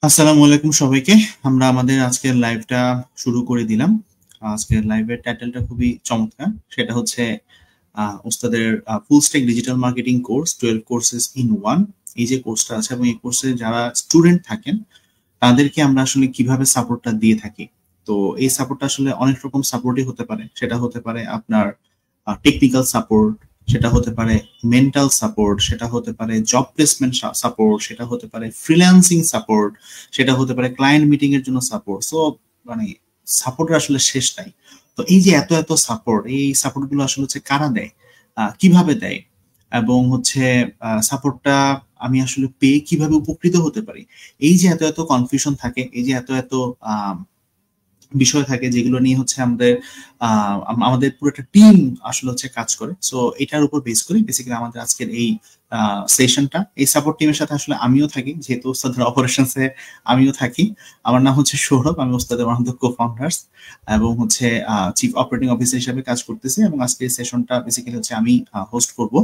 আসসালামু আলাইকুম সবাইকে। আমরা আমাদের আজকের লাইভটা শুরু করে দিলাম। আজকের লাইভের টাইটেলটা খুবই চমৎকার। সেটা হচ্ছে ওস্তাদের full stack digital marketing course 12 courses in one. এই যে কোর্সটা আছে এবং এই কোর্সে যারা স্টুডেন্ট থাকেন তাদেরকে আমরা আসলে কিভাবে সাপোর্টটা দিয়ে থাকি। তো এই সাপোর্টটা আসলে অনেক রকম সাপোর্টই হতে পারে। সেটা হতে পারে আপনার টেকনিক্যাল সাপোর্ট, সেটা হতে পারে মেন্টাল সাপোর্ট, সেটা হতে পারে জব প্লেসমেন্ট সাপোর্ট, সেটা হতে পারে ফ্রিল্যান্সিং সাপোর্ট, সেটা হতে পারে ক্লায়েন্ট মিটিং এর জন্য সাপোর্ট। সো মানে সাপোর্টের আসলে শেষ নাই। তো এই যে এত এত সাপোর্ট, এই সাপোর্ট গুলো আসলে হচ্ছে কারা দেয়, কিভাবে দেয়, এবং হচ্ছে সাপোর্টটা আমি আসলে পেয়ে কিভাবে উপকৃত হতে পারি। এই যে এত এত কনফিউশন থাকে, এই যে এত এত বিষয় থাকে যেগুলো নিয়ে হচ্ছে আমাদের পুরো একটা টিম আসলে হচ্ছে কাজ করে। সো এটার উপর বেস করে বেসিক্যালি আমাদের আজকের এই সেশনটা। এই সাপোর্ট টিমের সাথে আসলে আমিও থাকি, যেহেতু ওস্তাদের অপারেশনসে আমিও থাকি। আমার নাম হচ্ছে সৌরভ, আমি ওস্তাদের ওয়ান অফ দ্য কো-ফাউন্ডার্স এবং হচ্ছে চিফ অপারেটিং অফিসার হিসেবে কাজ করতেছি। এবং আজকের সেশনটা বেসিক্যালি হচ্ছে আমি হোস্ট করব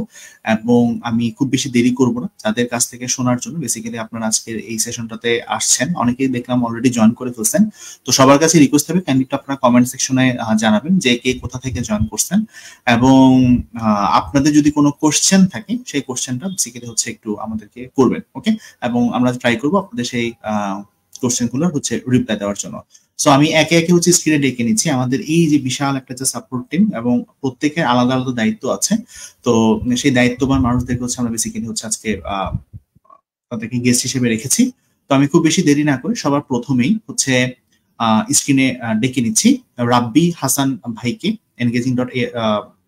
এবং আমি খুব বেশি দেরি করব না যাদের কাছ থেকে শোনার জন্য। বেসিক্যালি আপনারা আজকের এই সেশনটাতে আসছেন, অনেকেই দেখলাম অলরেডি জয়েন করে ফেলছেন। তো সবার কাছে রিকোয়েস্ট হবে কাইন্ডলি আপনারা কমেন্ট সেকশনে জানাবেন যে কে কোথা থেকে জয়েন করছেন, এবং আপনাদের যদি কোনো কোশ্চেন থাকে সেই কোশ্চেনটা বেসিক্যালি হচ্ছে একটু আমাদেরকে করবেন, ওকে? এবং আমরা ট্রাই করবো আপনাদের সেই কোশ্চেন গুলোর হচ্ছে রিপ্লাই দেওয়ার জন্য। সো আমি একে একে হচ্ছে স্ক্রিনে ডেকে নিচ্ছি আমাদের এই যে বিশাল একটা যে সাপোর্ট টিম, এবং প্রত্যেকের আলাদা আলাদা দায়িত্ব আছে। তো সেই দায়িত্ববান মানুষদেরকে হচ্ছে আমরা বেসিক্যালি হচ্ছে আজকে তাদেরকে গেস্ট হিসেবে রেখেছি। তো আমি খুব বেশি দেরি না করে সবার প্রথমেই হচ্ছে স্ক্রিনে ডেকে নিচ্ছি রাব্বি হাসান ভাইকে।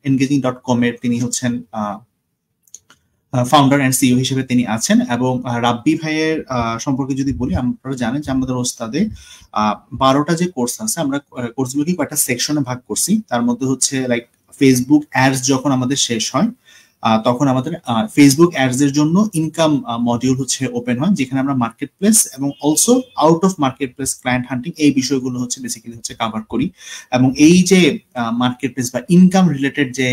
এনগেজিং.কম এর তিনি হচ্ছেন ফাউন্ডার অ্যান্ড সিইও হিসেবে তিনি আছেন। এবং রাব্বি ভাইয়ের সম্পর্কে যদি বলি, আপনারা জানেন যে আমাদের ওস্তাদে 12টা যে কোর্স আছে, আমরা কোর্সগুলোকে কয়েকটা সেকশনে ভাগ করছি। তার মধ্যে হচ্ছে লাইক ফেসবুক অ্যাডস যখন আমাদের শেষ হয় তখন আমাদের ফেসবুক অ্যাডস এর জন্য ইনকাম মডিউল হচ্ছে ওপেন হয়, যেখানে আমরা মার্কেট প্লেস এবং also out of market place client হান্টিং এই বিষয়গুলো হচ্ছে বেসিক্যালি হচ্ছে কভার করি। এবং এই যে মার্কেট প্লেস বা ইনকাম রিলেটেড যে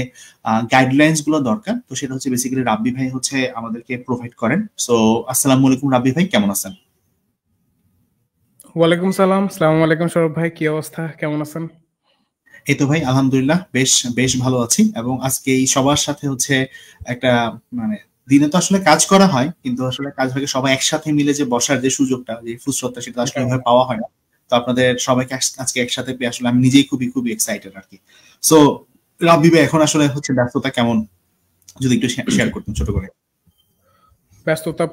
গাইডলাইন্স গুলো দরকার, তো সেটা হচ্ছে বেসিক্যালি রাব্বি ভাই হচ্ছে আমাদেরকে প্রোভাইড করেন। সো আসসালামু আলাইকুম রাব্বি ভাই, কেমন আছেন? ওয়ালাইকুম সালাম। আসসালামু আলাইকুম সৌরভ ভাই, কি অবস্থা, কেমন আছেন? এই তো ভাই আলহামদুলিল্লাহ বেশ বেশ ভালো আছি। এবং আজকে এই সবার সাথে হচ্ছে একটা মানে দিনে তো আসলে কাজ করা হয়, কিন্তু আসলে কাজ ভাগে সবাই একসাথে মিলে যে বসার যে সুযোগটা, যে ফুরসতটা, সেটা আসলে এভাবে পাওয়া হয় না। তো আপনাদের সবাইকে আজকে একসাথে পেয়ে আসলে আমি নিজেই খুবই খুবই এক্সাইটেড আর কি। সো রাব্বি ভাই, এখন আসলে হচ্ছে ব্যস্ততা কেমন, যদি একটু শেয়ার করতেন ছোট করে। ব্যস্ততা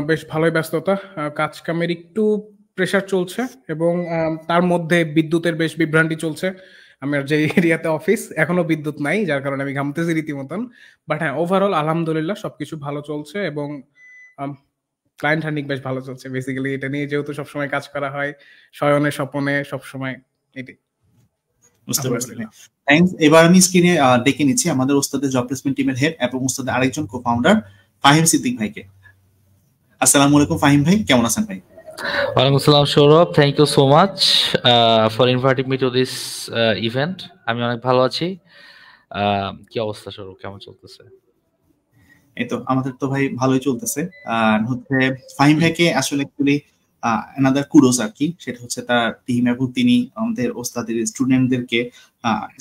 বেশ ভালোই ব্যস্ততা। কাজ কামের একটু প্রেসার চলছে এবং তার মধ্যে বিদ্যুতের বেশ বিভ্রান্তি চলছে। আমার যে এরিয়াতে অফিস এখনো বিদ্যুৎ নাই, যার কারণে আমি ঘামতেছি রীতিমতন। বাট হ্যাঁ, ওভারঅল আলহামদুলিল্লাহ সবকিছু ভালো চলছে এবং ক্লায়েন্ট হান্টিং বেশ ভালো চলছে। বেসিক্যালি এটা নিয়ে যেহেতু সবসময় কাজ করা হয়, শয়নে স্বপনে সবসময় এটি। বুঝতে পারছি ভাই, আলহামদুলিল্লাহ। থ্যাঙ্কস। এবার আমি স্ক্রিনে ডেকে নিচ্ছি আমাদের ওস্তাদের জব প্লেসমেন্ট টিমের হেড এবং ওস্তাদের আরেকজন কো-ফাউন্ডার ফাহিম সিদ্দিক ভাইকে। আসসালামু আলাইকুম ফাহিম ভাই, কেমন আছেন ভাই? Walaikum Assalam Saurabh, thank you so much for inviting me to this event. আমি অনেক ভালো আছি। কি অবস্থা সৌরভ, কেমন চলতেছে? এই তো আমাদের তো ভাই ভালোই চলতেছে। আর হচ্ছে ফাহিম ভাইকে আসলে অ্যাকচুয়ালি অ্যানাদার কুডোস আর কি, সেটা হচ্ছে তার টিম এবং তিনি আমাদের ওস্তাদের স্টুডেন্টদেরকে,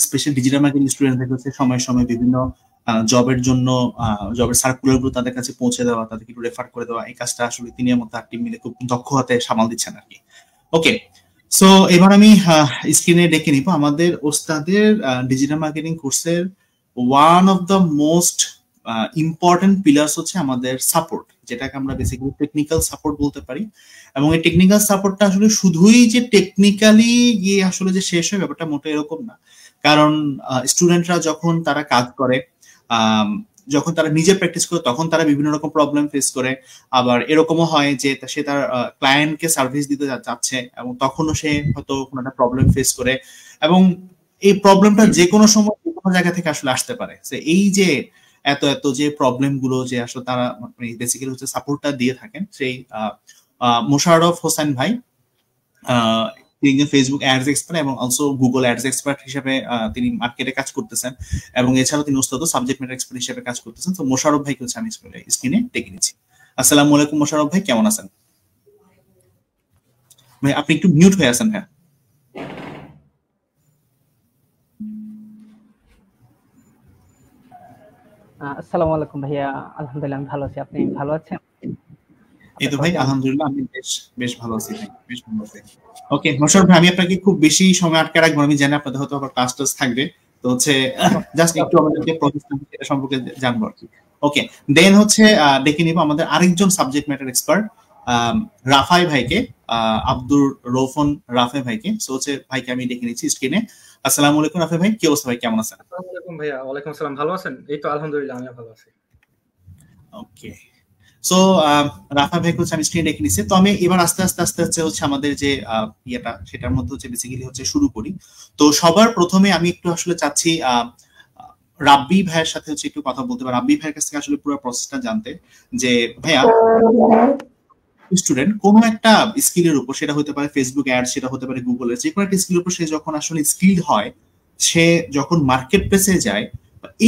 স্পেশাল ডিজিটাল মার্কেটিং স্টুডেন্টদেরকে হচ্ছে সময় সময় বিভিন্ন জবের জন্য জবের সার্কুলার গুলো তাদের কাছে পৌঁছে দেওয়া, তাদেরকে একটু রেফার করে দেওয়া, এই কাজটা আসলে তিনি এবং তার টিম মিলে খুব দক্ষ হাতে সামাল দিচ্ছেন আর কি। ওকে, সো এবার আমি স্ক্রিনে ডেকে নিব আমাদের ওস্তাদের ডিজিটাল মার্কেটিং কোর্সের one of the most important pillars হচ্ছে আমাদের সাপোর্ট, যেটাকে আমরা বেসিক্যালি টেকনিক্যাল সাপোর্ট বলতে পারি। এবং এই টেকনিক্যাল সাপোর্টটা আসলে শুধুই যে টেকনিক্যালি গিয়ে আসলে যে শেষ হয় ব্যাপারটা মোটেও এরকম না। কারণ স্টুডেন্টরা যখন তারা কাজ করে, যখন তারা নিজে প্র্যাকটিস করে, তখন তারা বিভিন্ন রকম প্রবলেম ফেস করে। আবার এরকমও হয় যে সে তার ক্লায়েন্টকে সার্ভিস দিতে যাচ্ছে এবং তখনও সে হয়তো কোনো একটা প্রবলেম ফেস করে। এবং এই প্রবলেমটা যে কোনো সময় যে কোনো জায়গা থেকে আসলে আসতে পারে। এই যে এত এত যে প্রবলেম গুলো যে আসলে তারা বেসিক্যালি হচ্ছে সাপোর্টটা দিয়ে থাকেন, সেই মোশাররফ হোসেন ভাই, তিনি ফেসবুক অ্যাডস এক্সপার্ট এবং অলসো গুগল অ্যাডস এক্সপার্ট হিসেবে তিনি মার্কেটে কাজ করতেছেন। এবং এছাড়াও তিনি ওস্তাদ সাবজেক্ট ম্যাটার এক্সপার্ট হিসেবে কাজ করতেছেন। তো মোশাররফ ভাইকে হচ্ছে আমি স্ক্রিনে ডেকে নিচ্ছি। আসসালামু আলাইকুম মোশাররফ ভাই, কেমন আছেন? ভাই আপনি একটু মিউট হয়ে আছেন। হ্যাঁ, আসসালামু আলাইকুম ভাইয়া, আলহামদুলিল্লাহ আমি ভালো আছি। আপনি ভালো আছেন? এই তো ভাই আলহামদুলিল্লাহ আমি বেশ ভালো আছি ভাই, বেশ ভালো আছি। ওকে মোশাররফ ভাই, আমি আপনাকে খুব বেশি সময় আটকে রাখবো, আমি জানি আপনাদের হয়তো আবার ক্লাস টাস থাকবে, তো হচ্ছে জাস্ট একটু আমাদেরকে প্রসেসটা এটা সম্পর্কে জানবো আর কি। ওকে, দেন হচ্ছে ডেকে নিব আমাদের আরেকজন সাবজেক্ট ম্যাটার এক্সপার্ট রাফাই ভাইকে, আব্দুর রৌফন রাফাই ভাইকে। সো হচ্ছে ভাইকে আমি ডেকে নিচ্ছি স্ক্রিনে। আসসালামু আলাইকুম রাফাই ভাই, কি অবস্থা ভাই, কেমন আছেন? আসসালামু আলাইকুম ভাইয়া। ওয়ালাইকুম আসসালাম, ভালো আছেন? এই তো আলহামদুলিল্লাহ আমি ভালো আছি। ওকে, সো রাফা ভাই হচ্ছে আমি স্ক্রিনে রেখে নিচ্ছি। তো আমি এবার আস্তে আস্তে হচ্ছে আমাদের যে ইয়েটা সেটার মধ্যে হচ্ছে বেসিক্যালি হচ্ছে শুরু করি। তো সবার প্রথমে আমি একটু আসলে চাচ্ছি রাব্বি ভাইয়ের সাথে হচ্ছে একটু কথা বলতে, বা রাব্বি ভাইয়ের কাছ থেকে আসলে পুরো প্রসেসটা জানতে, যে ভাইয়া স্টুডেন্ট কোনো একটা স্কিলের উপর, সেটা হতে পারে ফেসবুক অ্যাড, সেটা হতে পারে গুগলের, যে কোনো একটা স্কিলের উপর সে যখন আসলে স্কিল হয়, সে যখন মার্কেট প্লেসে যায়,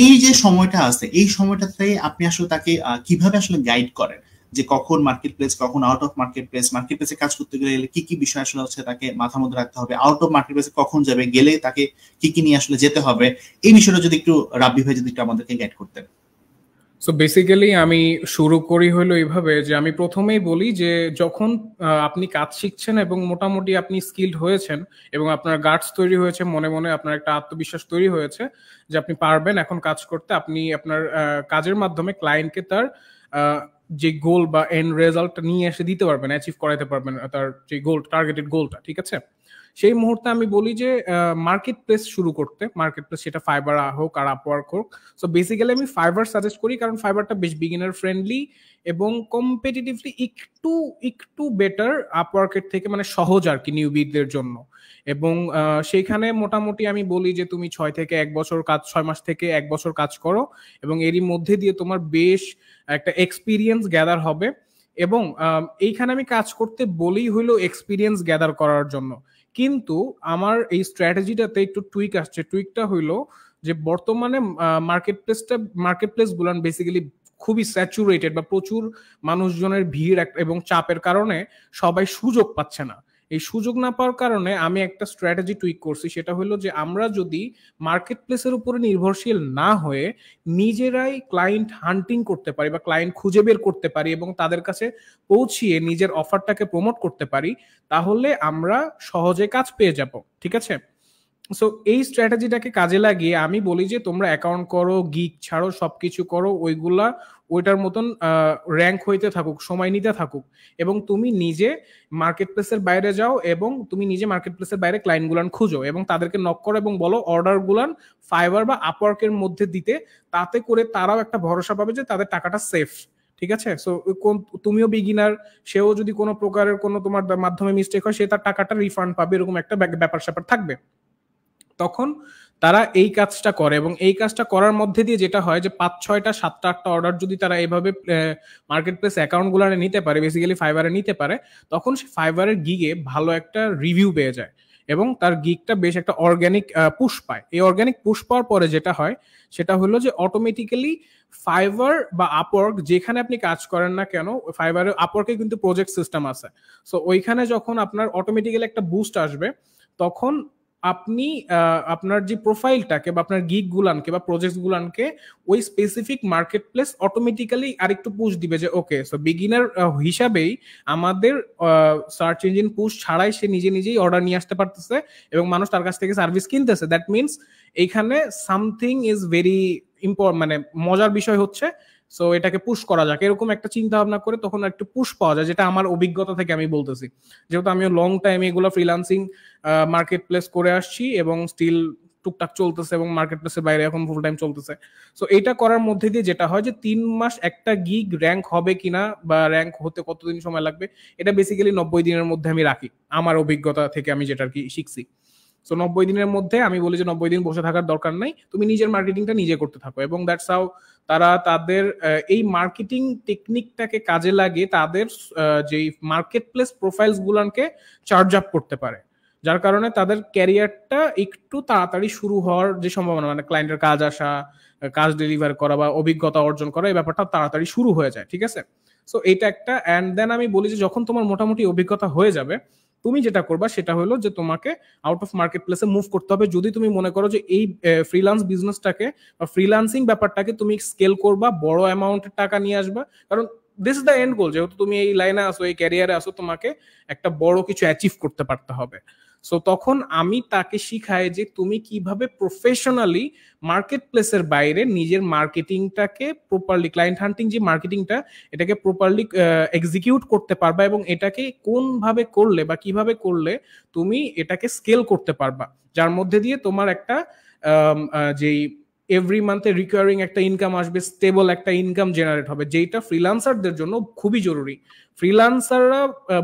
এই যে সময়টা আছে, এই সময়টাতে আপনি আসলে তাকে কিভাবে আসলে গাইড করেন, যে কখন মার্কেট প্লেস, কখন out of market place, market প্লেসে কাজ করতে গেলে কি কি বিষয় আসলে হচ্ছে তাকে মাথার মধ্যে রাখতে হবে, আউট অফ মার্কেট প্লেসে কখন যাবে, গেলে তাকে কি কি নিয়ে আসলে যেতে হবে, এই বিষয়টা যদি একটু রাব্বি ভাই যদি একটু আমাদেরকে গাইড করতেন। সো বেসিক্যালি আমি শুরু করি হলো এইভাবে যে আমি প্রথমেই বলি যে যখন আপনি কাজ শিখছেন এবং মোটামুটি আপনি স্কিলড হয়েছেন এবং আপনার গার্ডস তৈরি হয়েছে, মনে মনে আপনার একটা আত্মবিশ্বাস তৈরি হয়েছে যে আপনি পারবেন এখন কাজ করতে, আপনি আপনার কাজের মাধ্যমে ক্লায়েন্টকে তার যে গোল বা এন্ড রেজাল্টটা নিয়ে এসে দিতে পারবেন, অ্যাচিভ করাতে পারবেন তার যে গোল, টার্গেটেড গোলটা, ঠিক আছে? সেই মুহূর্তে আমি বলি যে মার্কেট প্লেস শুরু করতে, মার্কেট প্লেস সেটা ফাইবার হোক আর আপওয়ার্ক হোক। সো বেসিক্যালি আমি ফাইবার সাজেস্ট করি, কারণ ফাইবারটা বেশ বিগিনার ফ্রেন্ডলি এবং কম্পিটিটিভলি একটু একটু বেটার আপওয়ার্কের থেকে, মানে সহজ আর কি নিউবিদের জন্য। এবং সেইখানে মোটামুটি আমি বলি যে তুমি 6 মাস থেকে 1 বছর কাজ করো, এবং এরই মধ্যে দিয়ে তোমার বেশ একটা এক্সপিরিয়েন্স গ্যাদার হবে। এবং এইখানে আমি কাজ করতে বলেই হইলো এক্সপিরিয়েন্স গ্যাদার করার জন্য। কিন্তু আমার এই স্ট্র্যাটেজিটাতে একটু টুইক আসছে। টুইকটা হইলো যে বর্তমানে মার্কেট প্লেস গুলান বেসিক্যালি খুবই স্যাচুরেটেড, বা প্রচুর মানুষজনের ভিড় এবং চাপের কারণে সবাই সুযোগ পাচ্ছে না। এই সুযোগ না পাওয়ার কারণে আমি একটা স্ট্র্যাটেজি টুইক করছি, সেটা হলো যে আমরা যদি মার্কেট প্লেসের উপরে নির্ভরশীল না হয়ে নিজেরাই ক্লায়েন্ট হান্টিং করতে পারি বা ক্লায়েন্ট খুঁজে বের করতে পারি এবং তাদের কাছে পৌঁছিয়ে নিজের অফারটাকে প্রমোট করতে পারি, তাহলে আমরা সহজে কাজ পেয়ে যাব, ঠিক আছে? সো এই স্ট্র্যাটেজিটাকে কাজে লাগিয়ে আমি বলি যে তোমরা অ্যাকাউন্ট করো, গিগ ছাড়ো, সবকিছু করো, ওইটার মতন র্যাঙ্ক হইতে থাকুক, সময় নিতে থাকুক, এবং তুমি নিজে মার্কেট প্লেসের বাইরে যাও এবং তুমি নিজে মার্কেট প্লেসের বাইরে ক্লায়েন্ট গুলান খুঁজো এবং তাদেরকে নক করো এবং বলো অর্ডার গুলান ফাইবার বা আপওয়ার্কের মধ্যে দিতে, তাতে করে তারাও একটা ভরসা পাবে যে তাদের টাকাটা সেফ, ঠিক আছে? সো তুমিও বিগিনার, সেও যদি কোনো প্রকারের কোনো তোমার মাধ্যমে মিস্টেক হয়, সে তার টাকাটা রিফান্ড পাবে, এরকম একটা ব্যাপার স্যাপার থাকবে। তখন তারা এই কাজটা করে, এবং এই কাজটা করার মধ্যে দিয়ে যেটা হয় যে 5-6টা 7টা 8টা অর্ডার যদি তারা এইভাবে মার্কেট প্লেস অ্যাকাউন্ট গুলারে নিতে পারে, বেসিক্যালি ফাইবারে নিতে পারে, তখন সে ফাইবারের গিগে ভালো একটা রিভিউ পেয়ে যায় এবং তার গিগটা বেশ একটা অর্গানিক পুশ পায়। এই অর্গানিক পুশ পাওয়ার পরে যেটা হয় সেটা হলো যে অটোমেটিক্যালি ফাইবার বা আপওয়ার্ক, যেখানে আপনি কাজ করেন না কেন, ফাইবারে আপওয়ার্কে কিন্তু প্রজেক্ট সিস্টেম আছে। সো ওইখানে যখন আপনার অটোমেটিক্যালি একটা বুস্ট আসবে, তখন আপনি আপনার যে প্রোফাইলটাকে বা আপনার গিগ গুলানকে বা প্রজেক্ট গুলানকে ওই স্পেসিফিক মার্কেট প্লেস অটোমেটিক্যালি আরেকটু পুশ দিবে যে ওকে, সো বিগিনার হিসাবেই আমাদের সার্চ ইঞ্জিন পুশ ছাড়াই সে নিজেই অর্ডার নিয়ে আসতে পারতেছে এবং মানুষ তার কাছ থেকে সার্ভিস কিনতেছে। দ্যাট মিনস এইখানে সামথিং ইজ ভেরি মানে মজার বিষয় হচ্ছে, সো এটাকে পুশ করা যাক, এরকম একটা চিন্তা ভাবনা করে তখন একটু পুশ পাওয়া যায়, যেটা আমার অভিজ্ঞতা থেকে আমি বলতেছি, যেহেতু আমিও লং টাইম এগুলো ফ্রিল্যান্সিং মার্কেট প্লেস করে আসছি এবং স্টিল টুকটাক চলতেছে এবং মার্কেট প্লেসের বাইরে এখন ফুল টাইম চলতেছে। সো এটা করার মধ্যে দিয়ে যেটা হয় যে 3 মাস একটা গিগ র্যাঙ্ক হবে কিনা বা র্যাঙ্ক হতে কতদিন সময় লাগবে, এটা বেসিক্যালি 90 দিনের মধ্যে আমি রাখি, আমার অভিজ্ঞতা থেকে আমি যেটা আর কি শিখছি। সো 90 দিনের মধ্যে আমি বলি যে 90 দিন বসে থাকার দরকার নাই, তুমি নিজের মার্কেটিংটা নিজে করতে থাকো, এবং দ্যাটস হাউ তারা তাদের এই মার্কেটিং টেকনিকটাকে কাজে লাগিয়ে তাদের যে মার্কেট প্লেস প্রোফাইলস গুলানকে চার্জ আপ করতে পারে, যার কারণে তাদের ক্যারিয়ারটা একটু তাড়াতাড়ি শুরু হওয়ার যে সম্ভাবনা, মানে ক্লায়েন্টের কাজ আসা, কাজ ডেলিভার করা বা অভিজ্ঞতা অর্জন করা, এই ব্যাপারটা তাড়াতাড়ি শুরু হয়ে যায়, ঠিক আছে? সো এইটা একটা। অ্যান্ড দেন আমি বলি যে যখন তোমার মোটামুটি অভিজ্ঞতা হয়ে যাবে, তুমি যেটা করবা সেটা হলো যে তোমাকে আউট অফ মার্কেট প্লেসে মুভ করতে হবে যদি তুমি মনে করো যে এই ফ্রিল্যান্স বিজনেসটাকে বা ফ্রিল্যান্সিং ব্যাপারটাকে তুমি স্কেল করবা, বড় অ্যামাউন্টের টাকা নিয়ে আসবা। কারণ দিস ইজ দ্য এন্ড গোল, যেহেতু তুমি এই লাইনে আসো, এই ক্যারিয়ারে আসো, তোমাকে একটা বড় কিছু অ্যাচিভ করতে পারতে হবে। সো তখন আমি তাকে শিখাই যে তুমি কিভাবে প্রফেশনালি মার্কেট প্লেসের বাইরে নিজের মার্কেটিংটাকে প্রপারলি, ক্লায়েন্ট হান্টিং যে মার্কেটিংটা, এটাকে প্রপারলি এক্সিকিউট করতে পারবা এবং এটাকে কোনভাবে করলে বা কিভাবে করলে তুমি এটাকে স্কেল করতে পারবা, যার মধ্যে দিয়ে তোমার একটা যেই এভরি মান্থে রিকোয়ারিং একটা ইনকাম আসবে, স্টেবল একটা ইনকাম জেনারেট হবে, যেটা ফ্রিল্যান্সারদের জন্য খুবই জরুরি। ফ্রিল্যান্সাররা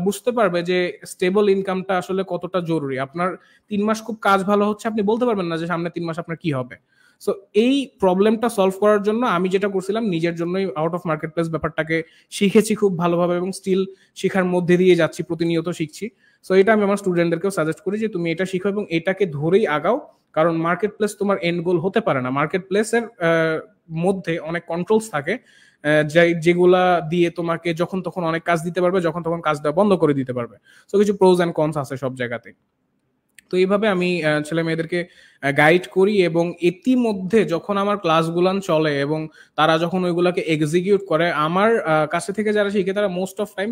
বুঝতে পারবে যে স্টেবল ইনকামটা আসলে কতটা জরুরি। আপনার 3 মাস খুব কাজ ভালো হচ্ছে, আপনি বলতে পারবেন না যে সামনে 3 মাস আপনার কি হবে। সো এই প্রবলেমটা সলভ করার জন্য আমি যেটা করছিলাম, নিজের জন্যই আউট অফ মার্কেট প্লেস ব্যাপারটাকে শিখেছি খুব ভালোভাবে এবং স্টিল শেখার মধ্যে দিয়ে যাচ্ছি, প্রতিনিয়ত শিখছি। সো এটা আমি আমার স্টুডেন্টদেরকেও সাজেস্ট করি যে তুমি এটা শিখো এবং এটাকে ধরেই আগাও, কারণ মার্কেট প্লেস তোমার এন্ড গোল হতে পারে না। মার্কেট প্লেসের মধ্যে অনেক কন্ট্রোলস থাকে যেগুলা দিয়ে তোমাকে যখন তখন অনেক কাজ দিতে পারবে, যখন তখন কাজ দেওয়া বন্ধ করে দিতে পারবে। সো কিছু প্রোজ অ্যান্ড কনস আছে সব জায়গাতে। তো এইভাবে আমি ছেলে মেয়েদেরকে গাইড করি এবং ইতিমধ্যে যখন আমার ক্লাসগুলান চলে এবং তারা যখন ওইগুলাকে এক্সিকিউট করে, আমার কাছে থেকে যারা শিখে তারা মোস্ট অফ টাইম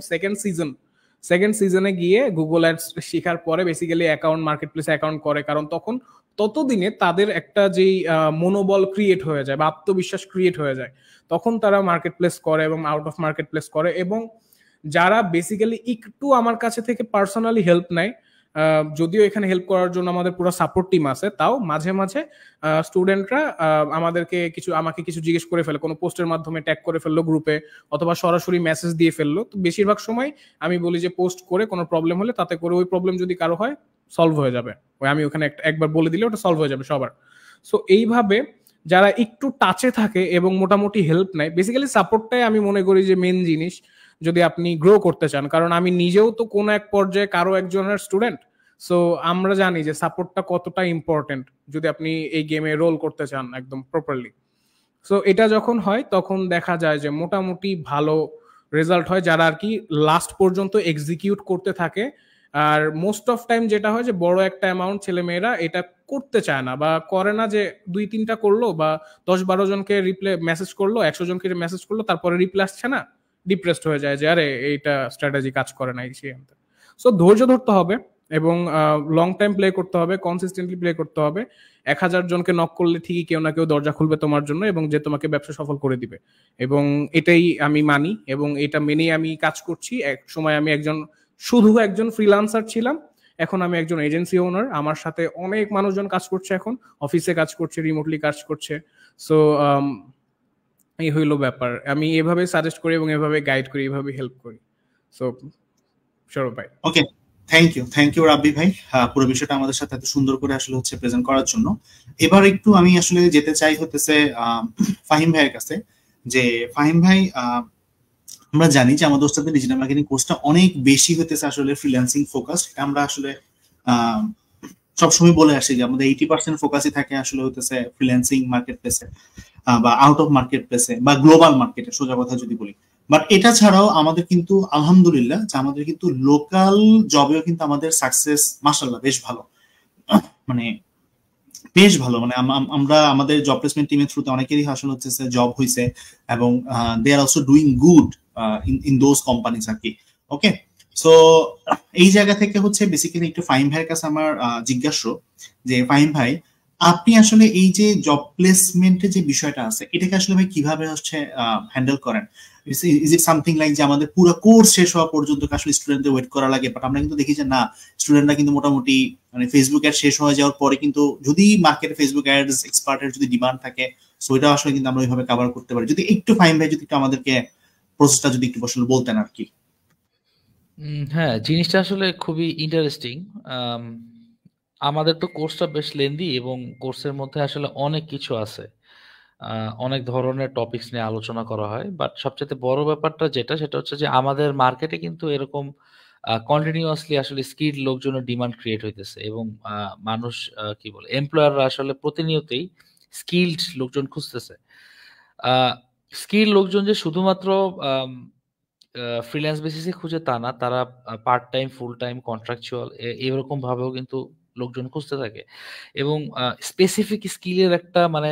সেকেন্ড সিজনে গিয়ে গুগল অ্যাডস শেখার পরে বেসিক্যালি অ্যাকাউন্ট, মার্কেট প্লেসে অ্যাকাউন্ট করে। কারণ তখন ততদিনে তাদের একটা যেই মনোবল ক্রিয়েট হয়ে যায় বা আত্মবিশ্বাস ক্রিয়েট হয়ে যায়, তখন তারা মার্কেট প্লেস করে এবং আউট অফ মার্কেট প্লেস করে। এবং যারা বেসিক্যালি একটু আমার কাছে থেকে পার্সোনালি হেল্প নেয়, যদিও এখানে হেল্প করার জন্য আমাদের পুরো সাপোর্ট টিম আছে, তাও মাঝে মাঝে স্টুডেন্টরা আমাকে কিছু জিজ্ঞেস করে ফেলে, কোনো পোস্টের মাধ্যমে ট্যাগ করে ফেললো গ্রুপে, অথবা সরাসরি মেসেজ দিয়ে ফেললো। তো বেশিরভাগ সময় আমি বলি যে পোস্ট করে কোনো প্রবলেম হলে, তাতে করে ওই প্রবলেম যদি কারো হয় সলভ হয়ে যাবে, ওই আমি ওখানে একবার বলে দিলে ওটা সলভ হয়ে যাবে সবার। সো এইভাবে যারা একটু টাচে থাকে এবং মোটামুটি হেল্প নেয়, বেসিক্যালি সাপোর্টটাই আমি মনে করি যে মেন জিনিস যদি আপনি গ্রো করতে চান। কারণ আমি নিজেও তো কোনো এক পর্যায়ে কারো একজনের স্টুডেন্ট। সো আমরা জানি যে সাপোর্টটা কতটা ইম্পর্টেন্ট যদি আপনি এই গেমে রোল করতে চান একদম প্রপারলি। সো এটা যখন হয় তখন দেখা যায় যে মোটামুটি ভালো রেজাল্ট হয়, যারা আর কি লাস্ট পর্যন্ত এক্সিকিউট করতে থাকে। আর মোস্ট অফ টাইম যেটা হয় যে বড় একটা অ্যামাউন্ট ছেলেমেয়েরা এটা করতে চায় না বা করে না, যে 2-3টা করলো বা 10-12 জনকে মেসেজ করলো, 100 জনকে মেসেজ করলো, তারপরে রিপ্লাই আসছে না, ডিপ্রেসড হয়ে যায় যে আরে এইটা স্ট্র্যাটেজি কাজ করে না। সো ধৈর্য ধরতে হবে এবং লং টাইম প্লে করতে হবে, কনসিস্টেন্টলি প্লে করতে হবে। 1000 জনকে নক করলে ঠিকই কেউ না কেউ দরজা খুলবে তোমার জন্য এবং যে তোমাকে ব্যবসা সফল করে দিবে। এবং এটাই আমি মানি এবং এটা মেনেই আমি কাজ করছি। এক সময় আমি শুধু একজন ফ্রিল্যান্সার ছিলাম, এখন আমি একজন এজেন্সি ওনার। আমার সাথে অনেক মানুষজন কাজ করছে, এখন অফিসে কাজ করছে, রিমোটলি কাজ করছে। সো এই হইলো ব্যাপার। আমি এভাবে সাজেস্ট করি এবং এভাবে গাইড করি, এভাবে হেল্প করি। সো সৌরভ ভাই, ওকে, থ্যাংক ইউ রাব্বি ভাই, পুরো বিষয়টা আমাদের সাথে এত সুন্দর করে আসলে হচ্ছে প্রেজেন্ট করার জন্য। এবার একটু আমি আসলে যেতে চাই হতেছে ফাহিম ভাইয়ের কাছে, যে ফাহিম ভাই, আমরা জানি যে আমাদের ওস্তাদের ডিজিটাল মার্কেটিং কোর্সটা অনেক বেশি হতেছে আসলে ফ্রিল্যান্সিং ফোকাস। আমরা আসলে সবসময় বলে আসি যে আমাদের 80% ফোকাসই থাকে আসলে হতেছে ফ্রিল্যান্সিং মার্কেট প্লেসে বা আউট অফ মার্কেট প্লেসে বা গ্লোবাল মার্কেটে, সোজা কথা যদি বলি। বাট এটা ছাড়াও আমাদের কিন্তু আলহামদুলিল্লাহ যে আমাদের কিন্তু লোকাল জবেও কিন্তু আমাদের সাকসেস মাশাআল্লাহ বেশ ভালো, মানে বেশ ভালো। মানে আমরা আমাদের জব প্লেসমেন্ট টিমের থ্রুতে অনেকেরই আসলে হচ্ছে জব হয়েছে এবং they are also doing good in those companies আর কি। ওকে, সো এই জায়গা থেকে হচ্ছে বেসিক্যালি একটু ফাহিম ভাইয়ের কাছে আমার জিজ্ঞাসা, যে ফাহিম ভাই আপনি আসলে এই যে জব প্লেসমেন্টের যে বিষয়টা আছে, এটাকে আসলে ভাই কিভাবে হচ্ছে হ্যান্ডেল করেন? ইজ ইট সামথিং লাইক যে আমাদের পুরো কোর্স শেষ হওয়া পর্যন্ত আসলে স্টুডেন্টদের ওয়েট করা লাগে? বাট আমরা কিন্তু দেখি যে না, স্টুডেন্টরা কিন্তু মোটামুটি মানে ফেসবুক অ্যাড শেষ হয়ে যাওয়ার পরে কিন্তু যদি মার্কেটে ফেসবুক অ্যাডস এক্সপার্টের যদি ডিমান্ড থাকে, সো এটা আসলে কিন্তু আমরা ওইভাবে কভার করতে পারি। যদি একটু ফাহিম ভাই যদি একটু আমাদেরকে প্রসেসটা যদি একটু আসলে বলতেন আর কি। হ্যাঁ, জিনিসটা আসলে খুবই ইন্টারেস্টিং। আমাদের তো কোর্সটা বেশ লেন্দি এবং কোর্সের মধ্যে আসলে অনেক কিছু আছে, অনেক ধরনের টপিকস নিয়ে আলোচনা করা হয়। বাট সবচেয়ে বড় ব্যাপারটা সেটা হচ্ছে যে আমাদের মার্কেটে কিন্তু এরকম কন্টিনিউয়াসলি আসলে স্কিল লোকজনের ডিমান্ড ক্রিয়েট হইতেছে এবং মানুষ কি বলে, এমপ্লয়াররা আসলে প্রতিনিয়তই স্কিলড লোকজন খুঁজতেছে। স্কিল লোকজন যে শুধুমাত্র ফ্রিল্যান্স বেসিসে খুঁজে তা না, তারা part time, full time, contractual এরকম ভাবেও কিন্তু লোকজন খুঁজতে থাকে। এবং স্পেসিফিক স্কিলের একটা মানে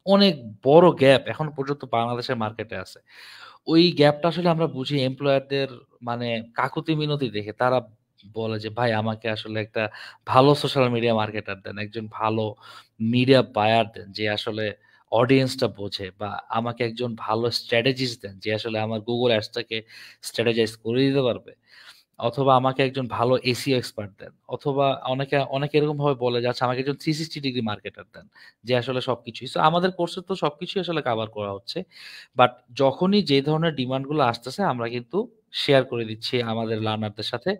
অনেক বড় গ্যাপ এখন পর্যন্ত বাংলাদেশের মার্কেটে আছে। ওই গ্যাপটা আসলে আমরা বুঝি এমপ্লয়ারদের মানে কাকুতি মিনতি দেখে। তারা বলে যে, "ভাই আমাকে আসলে একটা ভালো সোশ্যাল মিডিয়া মার্কেটার দেন, একজন ভালো মিডিয়া বায়ার দেন যে আসলে অডিয়েন্সটা বোঝে, বা আমাকে একজন ভালো স্ট্র্যাটেজিস্ট দেন যে আসলে আমার Google Ads টাকে স্ট্র্যাটেজাইজ করে দিতে পারবে। অথবা আমাকে একজন ভালো এসইও এক্সপার্ট দেন।" অথবা অনেকে এরকমভাবে বলে যে, "আচ্ছা আমাকে একজন 360 ডিগ্রি মার্কেটার দেন।" যে আসলে সবকিছুই। সো আমাদের কোর্সে তো সবকিছুই আসলে কভার করা হচ্ছে। বাট যখনই যে ধরনের ডিমান্ড গুলো আসতেছে আমরা কিন্তু শেয়ার করে দিচ্ছি আমাদের লার্নারদের সাথে।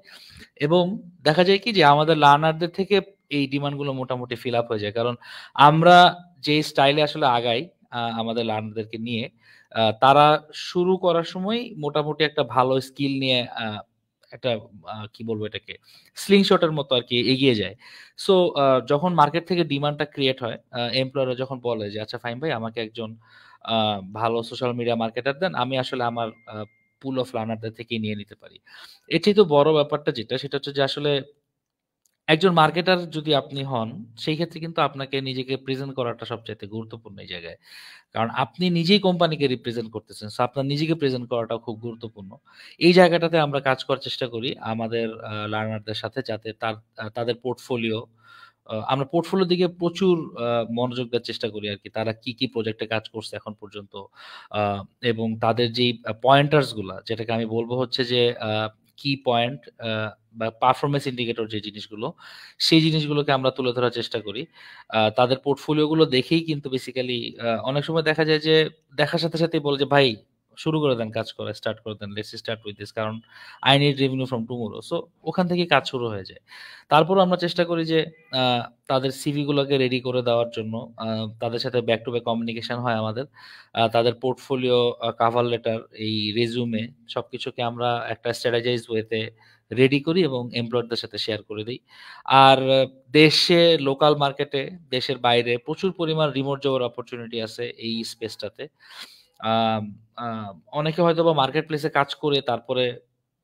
এবং দেখা যায় কি যে আমাদের লার্নারদের থেকে এই ডিমান্ড গুলো মোটামুটি ফিল আপ হয়ে যায়। কারণ আমরা যে স্টাইলে আসলে আগাই আমাদের লার্নারদেরকে নিয়ে, তারা শুরু করার সময় মোটামুটি একটা ভালো স্কিল নিয়ে একটা কি বলবো এটাকে, স্লিংশটের মতো আরকি এগিয়ে যায়। সো যখন মার্কেট থেকে ডিমান্ডটা ক্রিয়েট হয়, এমপ্লয়াররা যখন বলে যে, "আচ্ছা ফাহিম ভাই আমাকে একজন আ ভালো সোশ্যাল মিডিয়া মার্কেটার দেন। আমি আসলে আমার পুল অফ লার্নারদের থেকেই নিয়ে নিতে পারি।" এর চাইতে বড় ব্যাপারটা যেটা, সেটা হচ্ছে যে আসলে একজন মার্কেটার যদি আপনি হন, সেই ক্ষেত্রে কিন্তু আপনাকে নিজেকে প্রেজেন্ট করাটা সবচাইতে গুরুত্বপূর্ণ এই জায়গায়। কারণ আপনি নিজেই কোম্পানিকে রিপ্রেজেন্ট করতেছেন। সো আপনার নিজেকে প্রেজেন্ট করাটাও খুব গুরুত্বপূর্ণ। এই জায়গাটাতে আমরা কাজ করার চেষ্টা করি আমাদের লার্নারদের সাথে, যাতে তাদের পোর্টফোলিও, আমরা পোর্টফোলিওর দিকে প্রচুর মনোযোগ দেওয়ার চেষ্টা করি আরকি। তারা কি প্রজেক্টে কাজ করছে এখন পর্যন্ত। আ এবং তাদের যেই পয়েন্টার্স গুলা, যেটাকে আমি বলব হচ্ছে যে কি পয়েন্ট বা পারফরম্যান্স ইন্ডিকেটর যে জিনিসগুলো, সেই জিনিসগুলোকে আমরা তুলে ধরার চেষ্টা করি। তাদের পোর্টফোলিও গুলো দেখেই কিন্তু বেসিক্যালি অনেক সময় দেখা যায় যে দেখার সাথে সাথেই বলে যে, "ভাই শুরু করে দেন কাজ করা, স্টার্ট করে দেন। লেটস স্টার্ট উইথ দিস, কারণ I need revenue from tomorrow." So ওখান থেকেই কাজ শুরু হয়ে যায়। তারপরও আমরা চেষ্টা করি যে আ তাদের সিভি গুলোকে রেডি করে দেওয়ার জন্য। তাদের সাথে ব্যাক টু ব্যাক কমিউনিকেশন হয় আমাদের। তাদের পোর্টফোলিও, কভার লেটার, এই রেজুমে সবকিছুকে আমরা একটা স্ট্র্যাটেজাইজড ওয়েতে রেডি করি এবং এমপ্লয়ারদের সাথে শেয়ার করে দেই। আর দেশে লোকাল মার্কেটে, দেশের বাইরে প্রচুর পরিমাণ রিমোট জবের অপরচুনিটি আছে এই স্পেসটাতে। আম আ অনেকে হয়তোবা মার্কেট প্লেসে কাজ করে তারপরে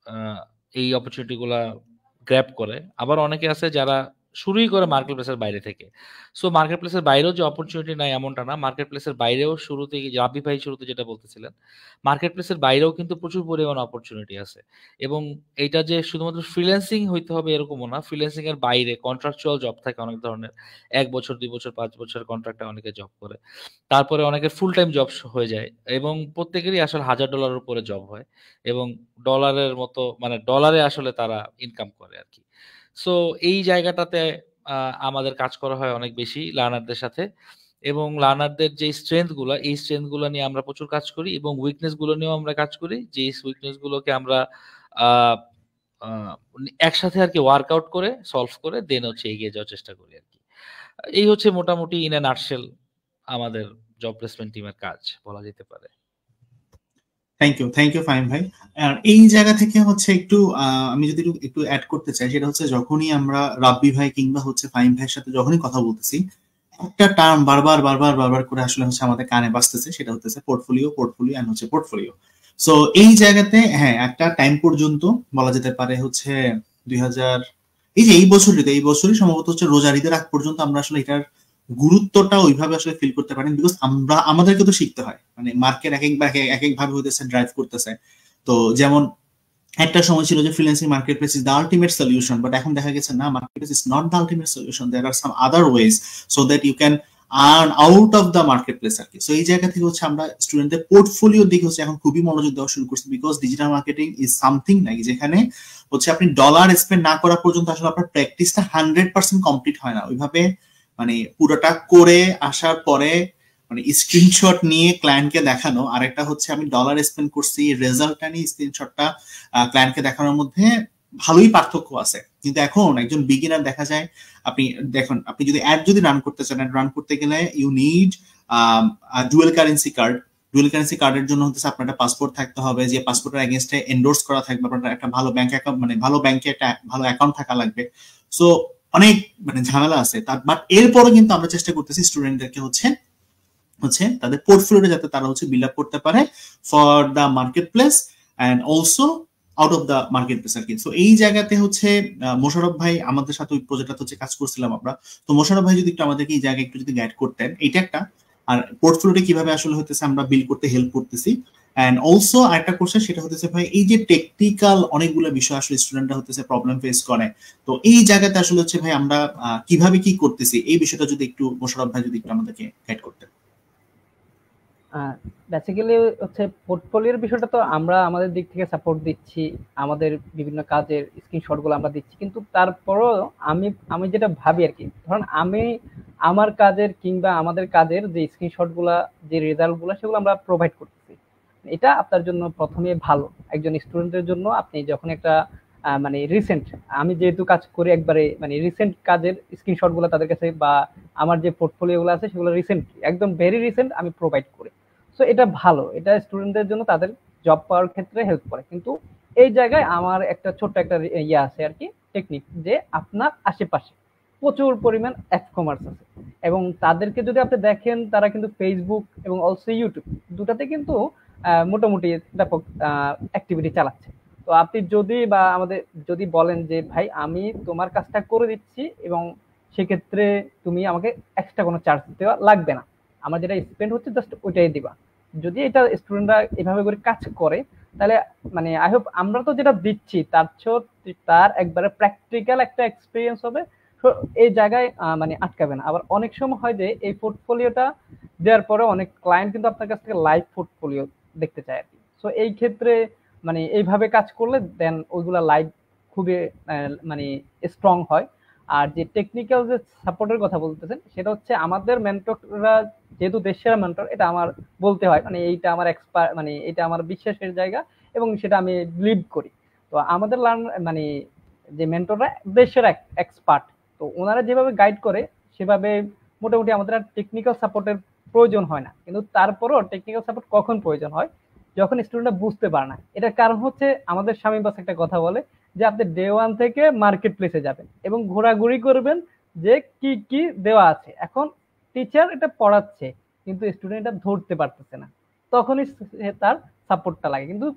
আ এই অপরচুনিটি গুলা গ্র্যাব করে। আবার অনেকে আছে যারা শুরুই করে মার্কেট প্লেসের বাইরে থেকে। সো মার্কেট প্লেসের বাইরেও যে অপরচুনিটি নাই এমনটা না। মার্কেট প্লেসের বাইরেও শুরুতেই রাব্বি ভাই শুরুতে যেটা বলতেছিলেন, মার্কেট প্লেসের বাইরেও কিন্তু প্রচুর পরিমাণ অপরচুনিটি আছে। এবং এইটা যে শুধুমাত্র ফ্রিল্যান্সিং হইতে হবে এরকমও না। ফ্রিল্যান্সিং এর বাইরে কন্ট্রাকচুয়াল জব থাকে অনেক ধরনের। ১ বছর, ২ বছর, ৫ বছরের কন্ট্রাক্টে অনেকে জব করে। তারপরে অনেকের ফুল টাইম জব হয়ে যায় এবং প্রত্যেকেরই আসলে $১,০০০ এর উপরে জব হয় এবং ডলারের মতো মানে ডলারে আসলে তারা ইনকাম করে আরকি। সো এই জায়গাটাতে আ আমাদের কাজ করা হয় অনেক বেশি লার্নারদের সাথে। এবং লার্নারদের যে স্ট্রেংথ গুলা, এই স্ট্রেংথ গুলা নিয়ে আমরা প্রচুর কাজ করি এবং উইকনেস গুলো নিয়েও আমরা কাজ করি। যে উইকনেস গুলোকে আমরা আ আ একসাথে আরকি ওয়ার্কআউট করে সলভ করে দেন হচ্ছে এগিয়ে যাওয়ার চেষ্টা করি আরকি। এই হচ্ছে মোটামুটি ইন এ নাটশেল আমাদের জব প্লেসমেন্ট টিমের কাজ বলা যেতে পারে। থ্যাংক ইউ ফাহিম ভাই। আর এই জায়গা থেকে হচ্ছে একটু আমি যদি একটু অ্যাড করতে চাই, সেটা হচ্ছে যখনই আমরা রাব্বি ভাই কিংবা হচ্ছে ফাহিম ভাইয়ের সাথে যখনই কথা বলতেছি, একটা টার্ম বারবার করে আসলে হচ্ছে আমাদের কানে বাজতেছে, সেটা হচ্ছে পোর্টফোলিও এন্ড হচ্ছে পোর্টফোলিও। সো এই জায়গাতে হ্যাঁ একটা টাইম পর্যন্ত বলা যেতে পারে হচ্ছে 2000 এই বছরই সম্ভবত হচ্ছে রোজার ঈদের আগ পর্যন্ত আমরা আসলে এটার গুরুত্বটা ওইভাবে আসলে ফিল করতে পারেন, বিকজ আমাদেরকে তো শিখতে হয়, মানে মার্কেট এক এক ভাবে হইতেছে, ড্রাইভ করতেছে। তো যেমন একটা সময় ছিল যে freelancing marketplace is the ultimate solution, but এখন দেখা গেছে না, marketplace is not the ultimate solution, there are some other ways so that you can earn out of the marketplace আর কি। সো এই জায়গা থেকে হচ্ছে আমরা স্টুডেন্টদের পোর্টফোলিওর দিকে হচ্ছে এখন খুবই মনোযোগ দেওয়া শুরু করছি, because digital marketing is something নাকি যেখানে হচ্ছে আপনি ডলার স্পেন্ড না করা পর্যন্ত আসলে আপনার প্র্যাকটিসটা 100% কমপ্লিট হয় না ওইভাবে, মানে পুরোটা করে আসার পরে মানে স্ক্রিনশট নিয়ে ক্লায়েন্টকে দেখানো, আর একটা হচ্ছে আমি ডলার স্পেন্ড করছি রেজাল্টটা নিয়ে স্ক্রিনশটটা ক্লায়েন্টকে দেখানোর মধ্যে ভালোই পার্থক্য আছে। কিন্তু এখন একজন বিগিনার দেখা যায়, আপনি যদি অ্যাড যদি রান করতে চান, রান করতে গেলে ইউ নিড ডুয়াল কারেন্সি কার্ডের জন্য হচ্ছে আপনার একটা পাসপোর্ট থাকতে হবে, যে পাসপোর্টের এগেইনস্টে এন্ডোর্স করা থাকবে, আপনার একটা ভালো ব্যাংক অ্যাকাউন্ট, মানে ভালো ব্যাংকে একটা ভালো অ্যাকাউন্ট থাকা লাগবে। সো অনেক মানে ঝামেলা আছে। বাট এরপরে কিন্তু আমরা চেষ্টা করতেছি স্টুডেন্টদেরকে হচ্ছে তাদের পোর্টফোলিওটা যাতে তারা হচ্ছে বিল্ড আপ করতে পারে for the marketplace, and also out of the marketplace আর কি। সো এই জায়গাতে হচ্ছে মোশাররফ ভাই আমাদের সাথে ওই প্রজেক্টটা হচ্ছে কাজ করছিলাম আমরা। তো মোশাররফ ভাই যদি একটু আমাদেরকে এই জায়গায় একটু যদি গাইড করতেন, এটা একটা, আর পোর্টফোলিওটা কিভাবে আসলে হতেছে আমরা বিল্ড করতে হেল্প করতেছি। এন্ড অলসো আরেকটা কোশ্চেন সেটা হতেছে ভাই এই যে টেকনিক্যাল অনেকগুলো বিষয় আসলে স্টুডেন্টরা হতেছে প্রবলেম ফেস করে, তো এই জায়গাতে আসলে হচ্ছে ভাই আমরা কিভাবে কি করতেছি এই বিষয়টা যদি একটু মোশাররফ ভাই যদি একটু আমাদেরকে গাইড করতেন। বেসিক্যালি হচ্ছে পোর্টফোলিওর বিষয়টা তো আমরা আমাদের দিক থেকে সাপোর্ট দিচ্ছি, আমাদের বিভিন্ন কাজের স্ক্রিনশটগুলো আমরা দিচ্ছি, কিন্তু তারপরও আমি যেটা ভাবি আর কি, ধরুন আমি আমার কাজের কিংবা আমাদের কাজের যে স্ক্রিনশটগুলা, যে রেজাল্টগুলো, সেগুলো আমরা প্রোভাইড করতেছি। এটা আপনার জন্য প্রথমে ভালো, একজন স্টুডেন্টের জন্য। আপনি যখন একটা মানে রিসেন্ট, আমি যেহেতু কাজ করি একবারে মানে রিসেন্ট কাজের স্ক্রিনশটগুলো তাদের কাছে, বা আমার যে পোর্টফোলিওগুলো আছে সেগুলো রিসেন্ট, একদম ভেরি রিসেন্ট আমি প্রোভাইড করি। সো এটা ভালো, এটা স্টুডেন্টদের জন্য তাদের জব পাওয়ার ক্ষেত্রে হেল্প করে। কিন্তু এই জায়গায় আমার একটা ছোট্ট একটা ইয়ে আছে আর কি, টেকনিক, যে আপনার আশেপাশে প্রচুর পরিমাণ এক্স কমার্স আছে, এবং তাদেরকে যদি আপনি দেখেন তারা কিন্তু ফেসবুক এবং অলসো ইউটিউব দুটাতে কিন্তু মোটামুটি ব্যাপক অ্যাক্টিভিটি চালাচ্ছে। তো আপনি যদি বা আমাদের যদি বলেন যে ভাই আমি তোমার কাজটা করে দিচ্ছি এবং সেক্ষেত্রে তুমি আমাকে এক্সট্রা কোনো চার্জ দেওয়া লাগবে না, আমার যেটা স্পেন্ড হচ্ছে জাস্ট ওইটাই দিবা, যদি এটা স্টুডেন্টরা এভাবে করে কাজ করে, তাহলে মানে আই হোপ আমরা তো যেটা দিচ্ছি তার একবারে প্র্যাকটিক্যাল একটা এক্সপিরিয়েন্স হবে। তো এই জায়গায় মানে আটকাবে না। আবার অনেক সময় হয় যে এই পোর্টফোলিওটা দেওয়ার পরে অনেক ক্লায়েন্ট কিন্তু আপনার কাছ থেকে লাইভ পোর্টফোলিও দেখতে চায় আর কি। সো এই ক্ষেত্রে মানে এইভাবে কাজ করলে দেন ওইগুলা লাইভ খুবই মানে স্ট্রং হয়। আর যে টেকনিক্যাল যে সাপোর্টের কথা বলতেছেন, সেটা হচ্ছে আমাদের মেন্টররা যেহেতু দেশের মেন্টর, এটা আমার বলতে হয়, মানে এইটা আমার এক্সপার্ট, মানে এটা আমার বিশ্বাসের জায়গা এবং সেটা আমি বিলিভ করি। তো আমাদের মানে যে মেন্টররা দেশের এক্সপার্ট, তো ওনারা যেভাবে গাইড করে সেভাবে মোটামুটি আমাদের আর টেকনিক্যাল সাপোর্টের প্রয়োজন হয় না। কিন্তু তারপরও টেকনিক্যাল সাপোর্ট কখন প্রয়োজন হয়, যখন স্টুডেন্টরা বুঝতে পারে না। এটার কারণ হচ্ছে আমাদের শামীম বাস একটা কথা বলে যে আপনি ডে ওয়ান থেকে মার্কেট প্লেসে যাবেন এবং ঘোরাঘুরি করবেন যে কি কি দেওয়া আছে। এখন টিচার এটা পড়াচ্ছে কিন্তু স্টুডেন্ট এটা ধরতে পারতেছে না, তখনই তার সাপোর্টটা লাগে। কিন্তু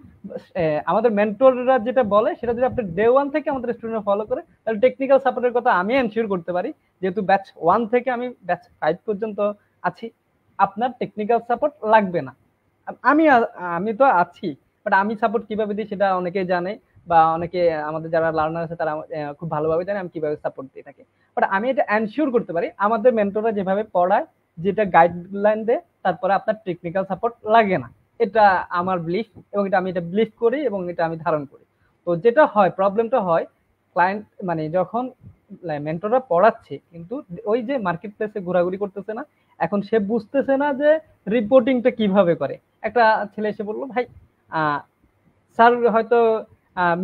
আমাদের মেন্টররা যেটা বলে সেটা যদি আপনি ডে ওয়ান থেকে আমাদের স্টুডেন্ট ফলো করে, তাহলে টেকনিক্যাল সাপোর্টের কথা আমি এনশিওর করতে পারি, যেহেতু ব্যাচ ওয়ান থেকে আমি ব্যাচ 5 পর্যন্ত আছি, আপনার টেকনিক্যাল সাপোর্ট লাগবে না। আমি আমি তো আছি, বাট আমি সাপোর্ট কিভাবে দিই সেটা অনেকে জানে, বা অনেকে আমাদের যারা লার্নার আছে তারা খুব ভালোভাবে জানে আমি কিভাবে সাপোর্ট দিয়ে থাকি। বাট আমি এটা এনশিওর করতে পারি আমাদের মেন্টররা যেভাবে পড়ায়, যেটা গাইডলাইন দেয়, তারপরে আপনার টেকনিক্যাল সাপোর্ট লাগে না। এটা আমার বিলিফ এবং এটা আমি বিলিভ করি এবং এটা আমি ধারণ করি। তো যেটা হয়, প্রবলেমটা হয় ক্লায়েন্ট মানে যখন মেন্টররা পড়াচ্ছে কিন্তু ওই যে মার্কেট প্লেসে ঘোরাঘুরি করতেছে না, এখন সে বুঝতেছে না যে রিপোর্টিংটা কিভাবে করে। একটা ছেলে এসে বললো ভাই স্যার হয়তো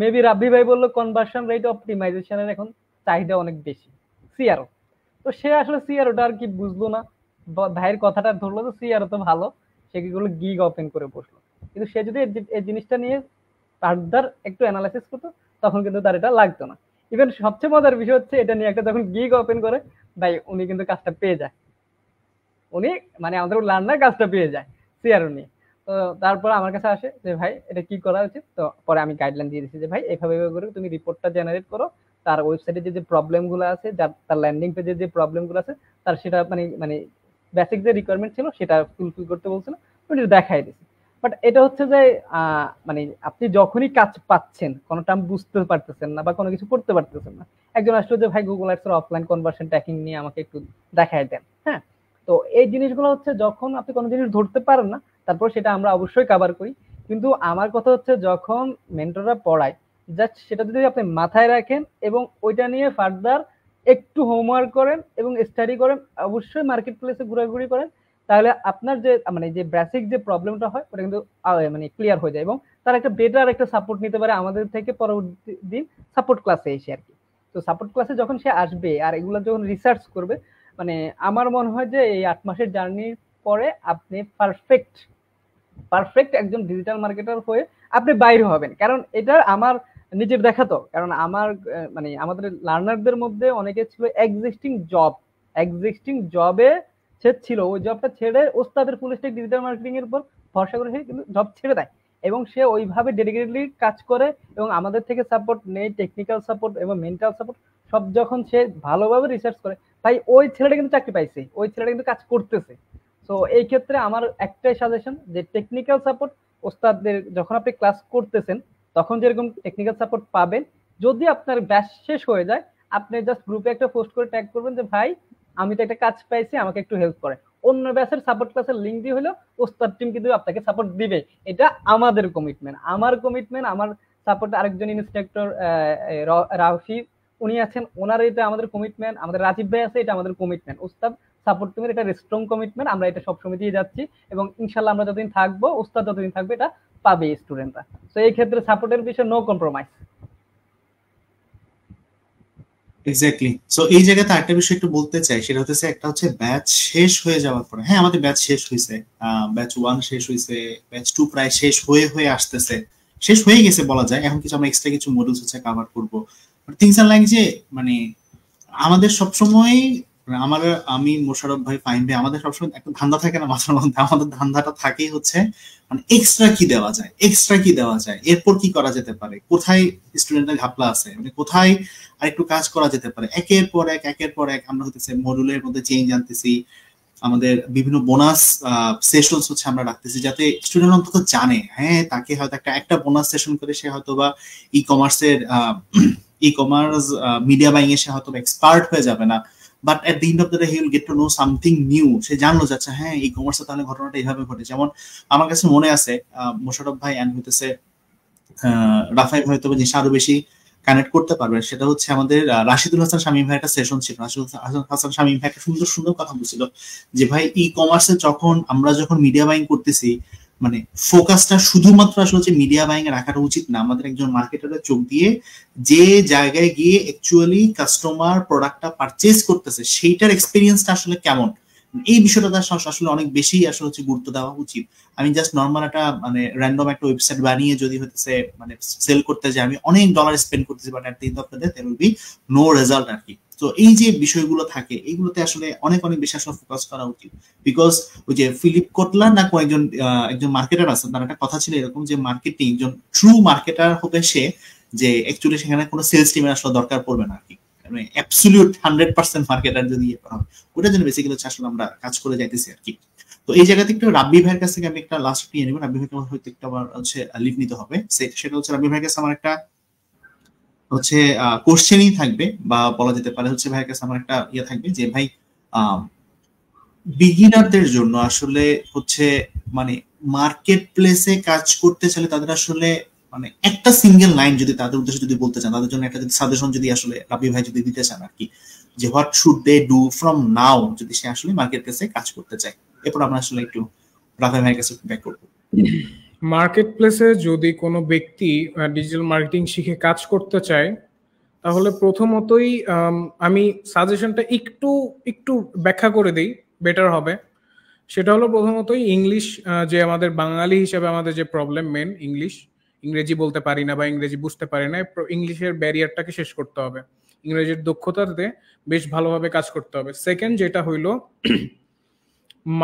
মেবি রাব্বি ভাই বললো কনভার্সন রেট অপটিমাইজেশনের এখন চাহিদা অনেক বেশি, সিআরও। তো সে আসলে সিআরওটা আর কি বুঝলো না, ভাইয়ের কথাটা ধরলো তো সিআরও তো ভালো, সে কি করলো গিগ ওপেন করে বসলো। কিন্তু সে যদি এই জিনিসটা নিয়ে ফার্দার একটু অ্যানালাইসিস করতো তখন কিন্তু তার এটা লাগতো না। ইভেন সবচেয়ে মজার বিষয় হচ্ছে এটা নিয়ে একটা যখন গিগ ওপেন করে ভাই উনি কিন্তু কাজটা পেয়ে যায়, উনি মানে আমাদের লার্নার কাজটা পেয়ে যায় সিআরও নিয়ে। তো তারপর আমার কাছে আসে যে ভাই এটা কি করা উচিত। তো পরে আমি গাইডলাইন দিয়ে দিচ্ছি যে ভাই এভাবে করে তুমি রিপোর্টটা জেনারেট করো, তার ওয়েবসাইটে যে প্রবলেম গুলো আছে, যার তার ল্যান্ডিং পেজে যে প্রবলেম গুলো আছে, তার সেটা মানে মানে বেসিক যে রিকোয়ারমেন্ট ছিল সেটা ফুলফিল করতে বলছিল, ওটা দেখাই দিচ্ছি। বাট এটা হচ্ছে যে মানে আপনি যখনই কাজ পাচ্ছেন, কোনো টার্ম বুঝতে পারতেছেন না বা কোনো কিছু করতে পারতেছেন না, একজন আসলে যে ভাই গুগল অ্যাডস এর অফলাইন কনভার্সন ট্র্যাকিং নিয়ে আমাকে একটু দেখাই দেন, হ্যাঁ। তো এই জিনিসগুলো হচ্ছে যখন আপনি কোনো জিনিস ধরতে পারেন না, তারপর সেটা আমরা অবশ্যই কভার করি। কিন্তু আমার কথা হচ্ছে যখন মেন্টররা পড়ায়, জাস্ট সেটা যদি আপনি মাথায় রাখেন এবং ওইটা নিয়ে ফার্দার একটু হোমওয়ার্ক করেন এবং স্টাডি করেন, অবশ্যই মার্কেট প্লেসে ঘোরাঘুরি করেন, তাহলে আপনার যে মানে যে বেসিক যে প্রবলেমটা হয় ওটা কিন্তু মানে ক্লিয়ার হয়ে যায় এবং তার একটা বেটার একটা সাপোর্ট নিতে পারে আমাদের থেকে পরবর্তী দিন সাপোর্ট ক্লাসে এসে আর কি। তো সাপোর্ট ক্লাসে যখন সে আসবে আর এগুলো যখন রিসার্চ করবে, মানে আমার মনে হয় যে এই 8 মাসের জার্নির পরে আপনি পারফেক্ট একজন ডিজিটাল মার্কেটার হয়ে আপনি বাইরে হবেন। কারণ এটা আমার নিজের দেখা, তো কারণ আমার মানে আমাদের লার্নারদের মধ্যে অনেকে ছিল এক্সিস্টিং জবে সে ছিল, ওই জবটা ছেড়ে ওস্তাদের ফুল স্ট্যাক ডিজিটাল মার্কেটিং এর উপর ভরসা করে সে কিন্তু জব ছেড়ে দেয় এবং সে ওইভাবে ডেডিকেটলি কাজ করে এবং আমাদের থেকে সাপোর্ট নেই, টেকনিক্যাল সাপোর্ট এবং মেন্টাল সাপোর্ট সব যখন সে ভালোভাবে রিসার্চ করে, তাই ওই ছেলেটা কিন্তু চাকরি পাইছে, ওই ছেলেটা কিন্তু কাজ করতেছে। তো এই ক্ষেত্রে আমার একটাই সাজেশন যে টেকনিক্যাল সাপোর্ট ওস্তাদদের যখন আপনি ক্লাস করতেছেন তখন যেরকম টেকনিক্যাল সাপোর্ট পাবেন, যদি আপনার ব্যাচ শেষ হয়ে যায় আপনি জাস্ট গ্রুপে একটা পোস্ট করে ট্যাগ করবেন যে ভাই আমি তো একটা কাজ পাইছি, আমাকে একটু হেল্প করে। অন্য ব্যাচের সাপোর্ট ক্লাসের লিঙ্ক দিয়ে হলো ওস্তাদ টিম কিন্তু আপনাকে সাপোর্ট দিবে। এটা আমাদের কমিটমেন্ট, আমার সাপোর্ট আরেকজন ইনস্ট্রাক্টর রাফি উনি আছেন, ওনার এটা আমাদের কমিটমেন্ট, আমাদের রাজীব ভাই আছে, এটা আমাদের কমিটমেন্ট। ওস্তাদ সাপোর্ট টিমের এটা স্ট্রং কমিটমেন্ট, আমরা এটা সবসময় দিয়ে যাচ্ছি এবং ইনশাল্লাহ আমরা যতদিন থাকবো, ওস্তাদ যতদিন থাকবে, এটা পাবে স্টুডেন্টরা। তো এই ক্ষেত্রে সাপোর্টের বিষয়ে নো কম্প্রোমাইজ। এক্স্যাক্টলি। সো এই জায়গাতে একটা বিষয় একটু বলতে চাই, সেটা হচ্ছে একটা হচ্ছে ব্যাচ শেষ হয়ে যাওয়ার পরে, হ্যাঁ আমাদের ব্যাচ শেষ হয়েছে, ব্যাচ 1 শেষ হয়েছে, ব্যাচ 2 প্রায় শেষ হয়ে আসতেছে, শেষ হয়ে গেছে বলা যায়। এখন কিছু আমরা এক্সট্রা কিছু মডিউলস হচ্ছে কভার করব। থিংস আর লাইক যে মানে আমাদের সবসময় আমি মোশাররফ ভাই, ফাহিম ভাই, আমাদের সবসময় একটা ধান্দা থাকে না মাথার মধ্যে, আমাদের ধান্দাটা থাকেই হচ্ছে মানে এক্সট্রা কি দেওয়া যায়, এরপর কি করা যেতে পারে, কোথায় স্টুডেন্টের ঘাপলা আছে, মানে কোথায় আর একটু কাজ করা যেতে পারে। একের পর এক আমরা হতেছে মডিউলের মধ্যে চেঞ্জ আনতেছি, আমাদের বিভিন্ন বোনাস সেশনস হচ্ছে আমরা রাখতেছি, যাতে স্টুডেন্ট অন্তত জানে হ্যাঁ তাকে হয়তো একটা বোনাস সেশন করে সে হয়তো বা ই কমার্স মিডিয়া বাইং এ সে হয়তো এক্সপার্ট হয়ে যাবে না, but at the end of the day he will get to know something new. সে জানলো যাচ্ছে হ্যাঁ ই কমার্সে তাহলে ঘটনাটা এইভাবে ঘটে। যেমন আমার কাছে মনে আছে মোশাররফ ভাই এন্ড হইতেছে রাফাই ভাই হয়তো জিনিস আরো বেশি কানেক্ট করতে পারবেন, সেটা হচ্ছে আমাদের রাশিদুল হাসান শামীম ভাই একটা সেশন ছিল। রাশিদুল হাসান শামীম ভাই একটা সুন্দর কথা বলছিল যে ভাই ই কমার্সে আমরা যখন মিডিয়া বাইং করতেছি, মানে ফোকাসটা শুধুমাত্র আসলে হচ্ছে মিডিয়া বাইং এ রাখাটা উচিত না। আমাদের একজন মার্কেটারের চোখ দিয়ে যে জায়গায় গিয়ে অ্যাকচুয়ালি কাস্টমার প্রোডাক্টটা পারচেজ করতেছে সেইটার এক্সপিরিয়েন্সটা আসলে কেমন, এই বিষয়টা আসলে অনেক বেশি আসলে হচ্ছে গুরুত্ব দেওয়া উচিত। আমি জাস্ট নর্মাল একটা মানে র্যান্ডম একটা ওয়েবসাইট বানিয়ে যদি হচ্ছে মানে সেল করতে যাই, আমি অনেক ডলার স্পেন্ড করতেছি, but at the end of the day there will be no result আর কি। তো এই যে বিষয়গুলো থাকে, এইগুলোতে আসলে অনেক বেশি আসলে ফোকাস করা উচিত। বিকজ ওই যে ফিলিপ কোটলার না কোন একজন মার্কেটার আছে, তার একটা কথা ছিল এরকম যে মার্কেটিং, একজন ট্রু মার্কেটার হবে সে যে অ্যাকচুয়ালি সেখানে কোনো সেলস টিমের আসলে দরকার পড়বে না আর কি, মানে অ্যাবসলিউট 100% মার্কেটার যদি করা হয়, ওটার জন্য বেসিক্যালি হচ্ছে আসলে আমরা কাজ করে যাইতেছি আর কি। তো এই জায়গাতে একটু রাব্বি ভাইয়ের কাছ থেকে আমি একটা লাস্ট নিয়ে নেব। রাব্বি ভাইকে হয়তো একটু আবার হচ্ছে লিভ নিতে হবে, সেটা হচ্ছে রাব্বি ভাইয়ের কাছে আমার একটা হচ্ছে কোশ্চেনই থাকবে, বা বলা যেতে পারে হচ্ছে ভাইয়ের কাছে আমার একটা ইয়ে থাকবে যে ভাই বিগিনারদের জন্য আসলে হচ্ছে মানে মার্কেট প্লেসে কাজ করতে চাইলে তাদের আসলে মানে একটা সিঙ্গেল লাইন যদি তাদের উদ্দেশ্যে যদি বলতে চান, তাদের জন্য একটা যদি সাজেশন যদি আসলে রাব্বি ভাই যদি দিতে চান আর কি, যে what should they do from now যদি সে আসলে মার্কেট প্লেসে কাজ করতে চায়। এরপর আমরা আসলে একটু রাব্বি ভাইয়ের কাছে ব্যাক করবো। মার্কেট প্লেসে যদি কোনো ব্যক্তি ডিজিটাল মার্কেটিং শিখে কাজ করতে চায়, তাহলে প্রথমতই আমি সাজেশনটা একটু ব্যাখ্যা করে দিই, বেটার হবে। সেটা হলো প্রথমতই ইংলিশ, যে আমাদের বাঙালি হিসেবে আমাদের যে প্রবলেম মেন ইংরেজি বলতে পারি না বা ইংরেজি বুঝতে পারি না, ইংলিশের ব্যারিয়ারটাকে শেষ করতে হবে, ইংরেজির দক্ষতাতে বেশ ভালোভাবে কাজ করতে হবে। সেকেন্ড যেটা হইলো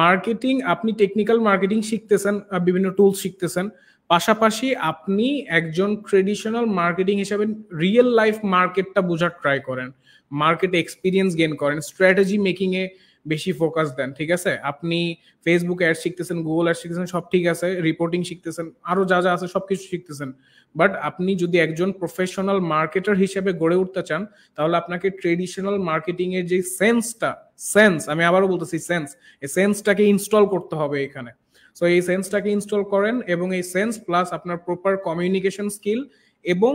মার্কেটিং, আপনি টেকনিক্যাল মার্কেটিং শিখতেছেন, বিভিন্ন টুলস শিখতেছেন, পাশাপাশি আপনি একজন ট্রেডিশনাল মার্কেটিং হিসেবে রিয়েল লাইফ মার্কেটটা বোঝার ট্রাই করেন, মার্কেট এক্সপিরিয়েন্স গেইন করেন, স্ট্র্যাটেজি মেকিং এ বেশি ফোকাস দেন। ঠিক আছে, আপনি ফেসবুক অ্যাড শিখতেছেন, গুগল অ্যাড শিখতেছেন, সব ঠিক আছে, রিপোর্টিং শিখতেছেন, আরো যা আছে সবকিছু শিখতেছেন, বাট আপনি যদি একজন প্রফেশনাল মার্কেটার হিসেবে গড়ে উঠতে চান, তাহলে আপনাকে ট্রেডিশনাল মার্কেটিং এর যে সেন্স, আমি আবারও বলতেছি এই সেন্সটাকে ইনস্টল করতে হবে এখানে। সো এই সেন্সটাকে ইনস্টল করেন, এবং এই সেন্স প্লাস আপনার প্রপার কমিউনিকেশন স্কিল এবং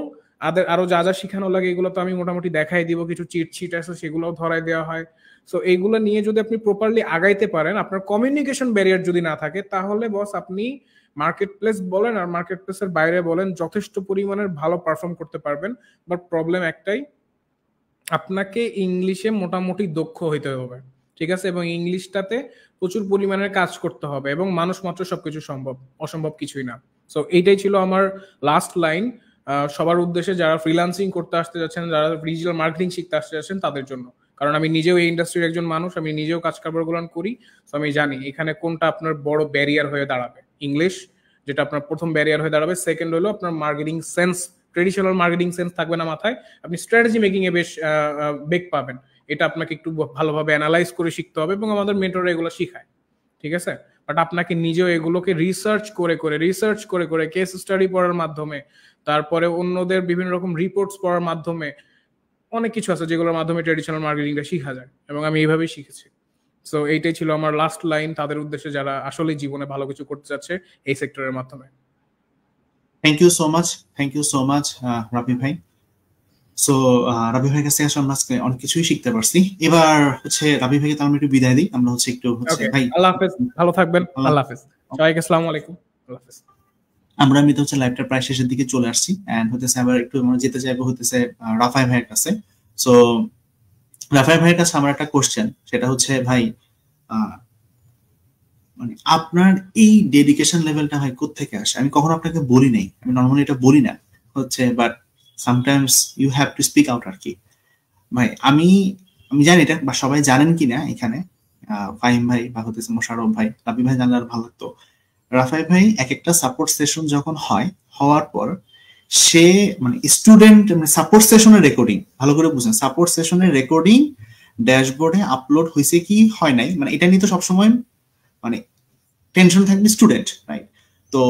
আরো যা শিখানো লাগে এগুলো তো আমি মোটামুটি দেখাই দিব, কিছু চিট আছে সেগুলোও ধরাই দেওয়া হয়। সো এইগুলো নিয়ে যদি আপনি প্রপারলি আগাইতে পারেন, আপনার কমিউনিকেশন ব্যারিয়ার যদি না থাকে, তাহলে বস আপনি মার্কেট প্লেস বলেন আর মার্কেট প্লেসের বাইরে বলেন যথেষ্ট পরিমাণের ভালো পারফর্ম করতে পারবেন। বাট প্রবলেম একটাই, আপনাকে ইংলিশে মোটামুটি দক্ষ হইতে হবে, ঠিক আছে, এবং ইংলিশটাতে প্রচুর পরিমাণের কাজ করতে হবে, এবং মানুষ মাত্র সবকিছু সম্ভব, অসম্ভব কিছুই না। সো এইটাই ছিল আমার লাস্ট লাইন সবার উদ্দেশ্যে, যারা ফ্রিল্যান্সিং করতে আসতে যাচ্ছেন, যারা ডিজিটাল মার্কেটিং শিখতে আসতে যাচ্ছেন তাদের জন্য। কারণ আমি নিজেও এই ইন্ডাস্ট্রির একজন মানুষ, আমি নিজেও কাজ কারবারগুলো করি, তো আমি জানি এখানে কোনটা আপনার বড় ব্যারিয়ার হয়ে দাঁড়াবে। ইংলিশ, যেটা আপনার প্রথম ব্যারিয়ার হয়ে দাঁড়াবে। সেকেন্ড হলো আপনার marketing sense, traditional marketing sense থাকবে না মাথায়, আপনি স্ট্র্যাটেজি মেকিং এ বেশ বেগ পাবেন। এটা আপনাকে একটু ভালোভাবে অ্যানালাইজ করে শিখতে হবে এবং আমাদের মেন্টররা এগুলো শিখায়, ঠিক আছে। বাট আপনাকে নিজেও এগুলোকে রিসার্চ করে কেস স্টাডি পড়ার মাধ্যমে, তারপরে অন্যদের বিভিন্ন রকম রিপোর্টস পড়ার মাধ্যমে, অনেক কিছু আছে যেগুলোর মাধ্যমে ট্রেডিশনাল মার্কেটিংটা শেখা যায় এবং আমি এইভাবেই শিখেছি। সো এইটাই ছিল আমার লাস্ট লাইন তাদের উদ্দেশ্যে যারা আসলে জীবনে ভালো কিছু করতে চাচ্ছে এই সেক্টরের মাধ্যমে। থ্যাংক ইউ সো মাচ রাবি ভাই। সো রাবি ভাইয়ের কাছে আসলে আমরা আজকে অনেক কিছুই শিখতে পারছি। এবার হচ্ছে রাবি ভাইকে তাহলে একটু বিদায় দিই, আমরা হচ্ছে একটু হচ্ছে ভাই আল্লাহ হাফেজ, ভালো থাকবেন, আল্লাহ হাফেজ সবাইকে, আসসালামু আলাইকুম, আল্লাহ হাফেজ। আমরা এমনিতে হচ্ছে লাইভটা প্রায় শেষের দিকে চলে আসছি, এন্ড হতেছে আবার একটু আমরা যেতে চাইবো হতেছে রাফাই ভাইয়ের কাছে। সো রাফাই ভাইয়ের কাছে আমার একটা কোশ্চেন, সেটা হচ্ছে ভাই মানে আপনার এই ডেডিকেশন লেভেলটা ভাই কোত্থেকে আসে? আমি কখনো আপনাকে বলি নাই, আমি নর্মালি এটা বলি না হচ্ছে, but sometimes you have to speak out আর কি। ভাই আমি জানি এটা বা সবাই জানেন কিনা এখানে, ফাহিম ভাই বা হতেছে মোশাররফ ভাই, রাবি ভাই জানলে আর ভালো লাগতো। রাফাই ভাই এক একটা সাপোর্ট সেশন যখন হওয়ার পর সে মানে স্টুডেন্ট মানে সাপোর্ট সেশনের রেকর্ডিং, ভালো করে বুঝেন, সাপোর্ট সেশনের রেকর্ডিং ড্যাশবোর্ডে আপলোড হয়েছে কি হয় নাই, মানে এটা নিয়ে তো সবসময় মানে টেনশন থাকবে স্টুডেন্ট, রাইট? তো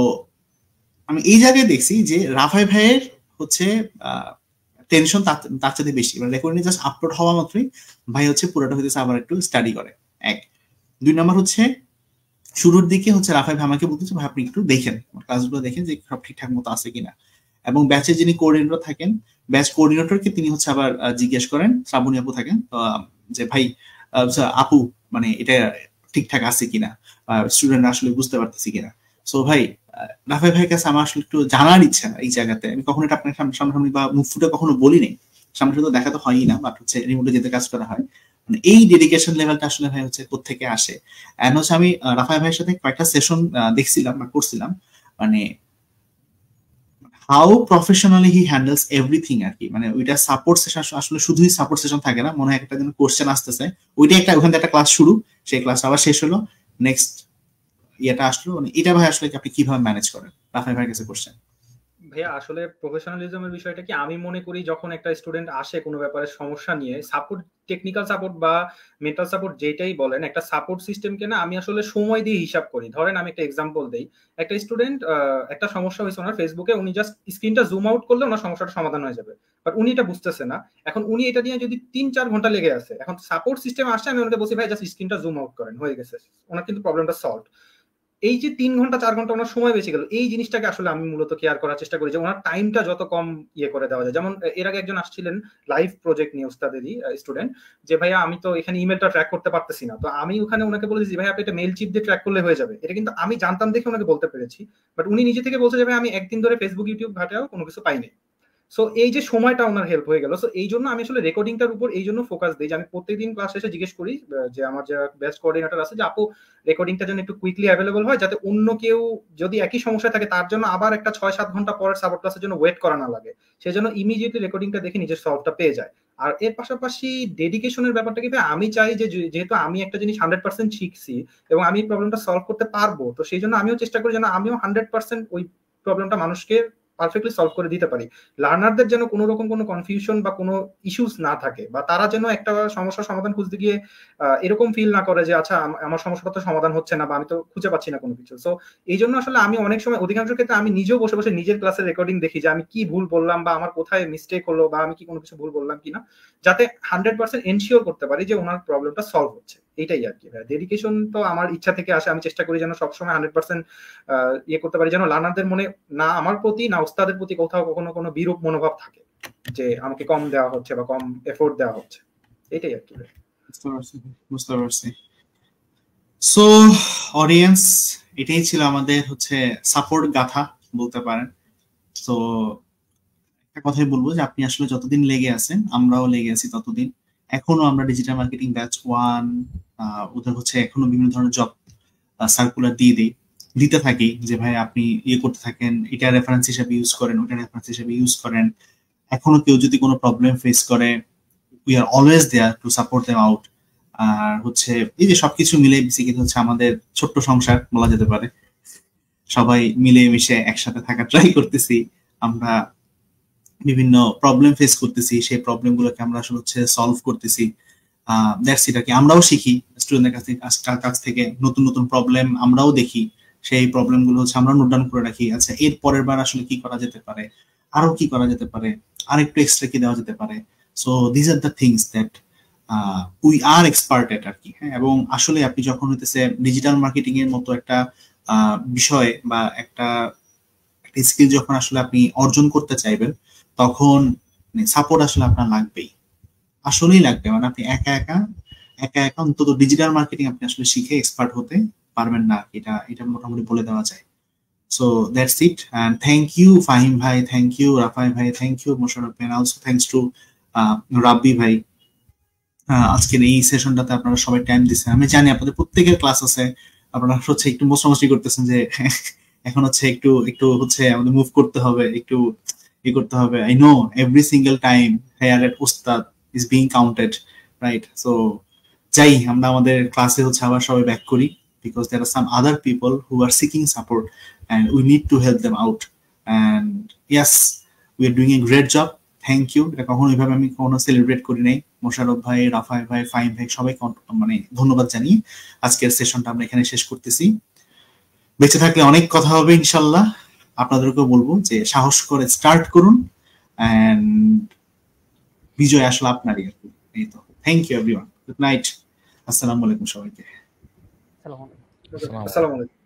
আমি এই জায়গায় দেখছি যে রাফাই ভাইয়ের হচ্ছে টেনশন তার চাইতে বেশি, মানে রেকর্ডিং জাস্ট আপলোড হওয়া মাত্রই ভাই হচ্ছে পুরোটা হইতেছে আবার একটু স্টাডি করে। এক, দুই নাম্বার হচ্ছে শুরুর দিকে হচ্ছে রাফাই ভাই আমাকে বলতেছে ভাই আপনি একটু দেখেন ক্লাসগুলো, দেখেন যে সব ঠিকঠাক মতো আছে কিনা, এবং ব্যাচে যিনি কোঅর্ডিনেটর থাকেন, ব্যাচ কোঅর্ডিনেটরকে তিনি হচ্ছে আবার জিজ্ঞেস করেন, শ্রাবণী আপু থাকেন, যে ভাই আপু মানে এটা ঠিকঠাক আছে কিনা, স্টুডেন্ট আসলে বুঝতে পারতেছি কিনা। সো ভাই রাফাই ভাইয়ের কাছে আমার আসলে একটু জানার ইচ্ছা এই জায়গাতে, আমি কখনো এটা আপনার সামনাসামনি বা মুখ ফুটে কখনো বলি নাই, সামনে তো দেখা তো হয়ই না, বাট হচ্ছে রিমোটে যেতে কাজ করা হয়, মানে এই ডেডিকেশন লেভেলটা আসলে ভাই হচ্ছে কোত্থেকে আসে? এন্ড হচ্ছে আমি রাফাই ভাইয়ের সাথে কয়েকটা সেশন দেখছিলাম বা করছিলাম, মানে how professionally he handles everything আর কি, মানে ওইটা সাপোর্ট সেশন আসলে শুধুই সাপোর্ট সেশন থাকে না, মনে হয় একটা যেন কোশ্চেন আসতেছে, ওইটা একটা ওখান থেকে একটা ক্লাস শুরু, সেই ক্লাস আবার শেষ হলো, নেক্সট ইয়েটা আসলো, মানে এটা ভাই আসলে আপনি কিভাবে ম্যানেজ করেন? রাফাই ভাইয়ের কাছে কোশ্চেন। ভাইয়া আসলে প্রফেশনালিজমের বিষয়টা কি, আমি মনে করি যখন একটা স্টুডেন্ট আসে কোনো ব্যাপারে সমস্যা নিয়ে, সাপোর্ট টেকনিক্যাল সাপোর্ট বা মেন্টাল সাপোর্ট যেটাই বলেন, একটা সাপোর্ট সিস্টেমকে না আমি আসলে সময় দিয়ে হিসাব করি। ধরেন আমি একটা এক্সাম্পল দেই, একটা স্টুডেন্ট একটা সমস্যা হয়েছে ওনার ফেসবুকে, উনি জাস্ট স্ক্রিনটা জুম আউট করলে ওনার সমস্যাটা সমাধান হয়ে যাবে, বাট উনি এটা বুঝতেছে না। এখন উনি এটা নিয়ে যদি 3-4 ঘন্টা লেগে আছে, এখন সাপোর্ট সিস্টেম আসছে, আমি ওনাকে বলছি ভাই জাস্ট স্ক্রিনটা জুম আউট করেন, হয়ে গেছে, ওনার কিন্তু প্রবলেমটা সলভ। এই যে 3 ঘন্টা 4 ঘন্টা ওনার সময় বেঁচে গেল, এই জিনিসটাকে আসলে আমি মূলত কেয়ার করার চেষ্টা করি যে ওনার টাইমটা যত কম ইয়ে করে দেওয়া যায়। যেমন এর আগে একজন আসছিলেন লাইভ প্রজেক্ট নিয়ে, উস্তাদেরই স্টুডেন্ট, যে ভাইয়া আমি তো এখানে ইমেলটা ট্র্যাক করতে পারতেছি না, তো আমি ওখানে ওনাকে বলেছি ভাই আপনি এটা মেল চিপ দিয়ে ট্র্যাক করলে হয়ে যাবে। এটা কিন্তু আমি জানতাম দেখে ওনাকে বলতে পেরেছি, বাট উনি নিজে থেকে বলছে যে ভাই আমি একদিন ধরে ফেসবুক ইউটিউব ঘাটেও কোনো কিছু পাইনি। সো এই যে সময়টা ওনার হেল্প হয়ে গেল। সো এই জন্য আমি আসলে রেকর্ডিংটার উপর এই জন্য ফোকাস দিই যে আমি প্রত্যেকদিন ক্লাস শেষে জিজ্ঞেস করি যে আমার যে বেস্ট কোঅর্ডিনেটর আছে যে আপু রেকর্ডিংটা যেন একটু কুইকলি অ্যাভেলেবল হয়, যাতে অন্য কেউ যদি একই সমস্যা থাকে তার জন্য আবার একটা 6-7 ঘন্টা পরের সাপোর্ট ক্লাসের জন্য ওয়েট করা না লাগে, সেজন্য ইমিডিয়েটলি রেকর্ডিংটা দেখে নিজের সলভটা পেয়ে যায়। আর এর পাশাপাশি ডেডিকেশনের ব্যাপারটা কি আমি চাই যে যেহেতু আমি একটা জিনিস 100% শিখছি এবং আমি প্রবলেমটা সলভ করতে পারবো, তো সেই জন্য আমিও চেষ্টা করি যেন আমিও 100% ওই প্রবলেমটা মানুষকে পারফেক্টলি সলভ করে দিতে পারি। লার্নারদের যেন কোনো রকম কোনো কনফিউশন বা কোনো ইস্যুস না থাকে, বা তারা যেন একটা সমস্যার সমাধান খুঁজতে গিয়ে এরকম ফিল না করে যে আচ্ছা আমার সমস্যাটা তো সমাধান হচ্ছে না বা আমি তো খুঁজে পাচ্ছি না কোনো কিছু। সো এই জন্য আসলে আমি অনেক সময় অধিকাংশ ক্ষেত্রে আমি নিজেও বসে বসে নিজের ক্লাসের রেকর্ডিং দেখি যে আমি কি ভুল বললাম বা আমার কোথায় মিস্টেক হলো বা আমি কি কোনো কিছু ভুল বললাম কিনা, যাতে 100% এনশিওর করতে পারি যে ওনার প্রবলেমটা সলভ হচ্ছে। এইটাই আর কি। ডেডিকেশন তো আমার ইচ্ছা থেকে আসে, আমি চেষ্টা করি যেন সবসময় 100% ইয়ে করতে পারি, যেন লার্নারদের মনে না আমার প্রতি না উস্তাদের প্রতি কোথাও কখনো কোনো বিরূপ মনোভাব থাকে যে আমাকে কম দেওয়া হচ্ছে বা কম এফোর্ট দেওয়া হচ্ছে। এটাই আর কি। বুঝতে পারছি। সো অডিয়েন্স, এটাই ছিল আমাদের হচ্ছে সাপোর্ট গাথা বলতে পারেন। তো একটা কথাই বলবো যে আপনি আসলে যতদিন লেগে আছেন, আমরাও লেগে আছি ততদিন। এখনো আমরা ডিজিটাল মার্কেটিং ব্যাচ 1 ওদের হচ্ছে এখনো বিভিন্ন ধরনের জব সার্কুলার দিতে থাকি যে ভাই আপনি ইয়ে করতে থাকেন, এটা রেফারেন্স হিসেবে ইউজ করেন, ওটা রেফারেন্স হিসেবে ইউজ করেন। এখনো কেউ যদি কোনো প্রবলেম ফেস করে, we are always there to support them out. আর হচ্ছে এই যে সবকিছু মিলে বেসিক্যালি হচ্ছে আমাদের ছোট্ট সংসার বলা যেতে পারে, সবাই মিলে মিশে একসাথে থাকা ট্রাই করতেছি। আমরা বিভিন্ন প্রবলেম ফেস করতেছি, সেই প্রবলেম গুলোকে আমরা আসলে হচ্ছে সলভ করতেছি। দ্যাটস ইট আর কি। আমরাও শিখি স্টুডেন্টদের কাছ থেকে নতুন নতুন প্রবলেম আমরাও দেখি, সেই প্রবলেম গুলো হচ্ছে আমরা নোট ডাউন করে রাখি। আচ্ছা, এর পরের বার আসলে কি করা যেতে পারে, আরো কি করা যেতে পারে, আরেকটু এক্সট্রা কি দেওয়া যেতে পারে। So this are the things that we are expert at আর কি। হ্যাঁ, এবং আসলে আপনি যখন হইতেছে ডিজিটাল মার্কেটিং এর মতো একটা বিষয় বা একটা স্কিল যখন আসলে আপনি অর্জন করতে চাইবেন, তখন সাপোর্ট আসলে আপনার লাগবেই, আসলেই লাগবে। মানে আপনি একা একা অন্তত ডিজিটাল মার্কেটিং আপনি আসলে শিখে এক্সপার্ট হতে পারবেন না, এটা এটা মোটামুটি বলে দেওয়া যায়। So that's it, and thank you Fahim ভাই, থ্যাংক ইউ রাফাই ভাই, থ্যাংক ইউ মোশাররফ ভাই, অলসো থ্যাঙ্কস টু রাব্বি ভাই। আজকের এই সেশনটাতে আপনারা সবাই টাইম দিচ্ছেন। আমি জানি আপনাদের প্রত্যেকের ক্লাস আছে, আপনারা হচ্ছে একটু মোছামুছি করতেছেন যে এখন হচ্ছে একটু একটু হচ্ছে আমাদের মুভ করতে হবে, একটু করতে হবে। I know every single time here at Ustad is being counted, right? So যাই, আমরা আমাদের ক্লাসে হচ্ছে আবার সবাই ব্যাক করি, because there are some other people who are seeking support and we need to help them out. And yes, we are doing a great job. Thank you. এটা কখনো এইভাবে আমি কখনো সেলিব্রেট করি নাই। মোশাররফ ভাই, রাফাই ভাই, ফাহিম ভাই, সবাইকে মানে ধন্যবাদ জানিয়ে আজকের সেশনটা আমরা এখানে শেষ করতেছি। বেঁচে থাকলে অনেক কথা হবে ইনশাল্লাহ। আপনাদেরকেও বলবো যে সাহস করে স্টার্ট করুন, এন্ড বিজয় আসলে আপনারই আর কি। এই তো, thank you everyone, good night, আসসালামু আলাইকুম সবাইকে। আসসালামু আলাইকুম। আসসালামু আলাইকুম।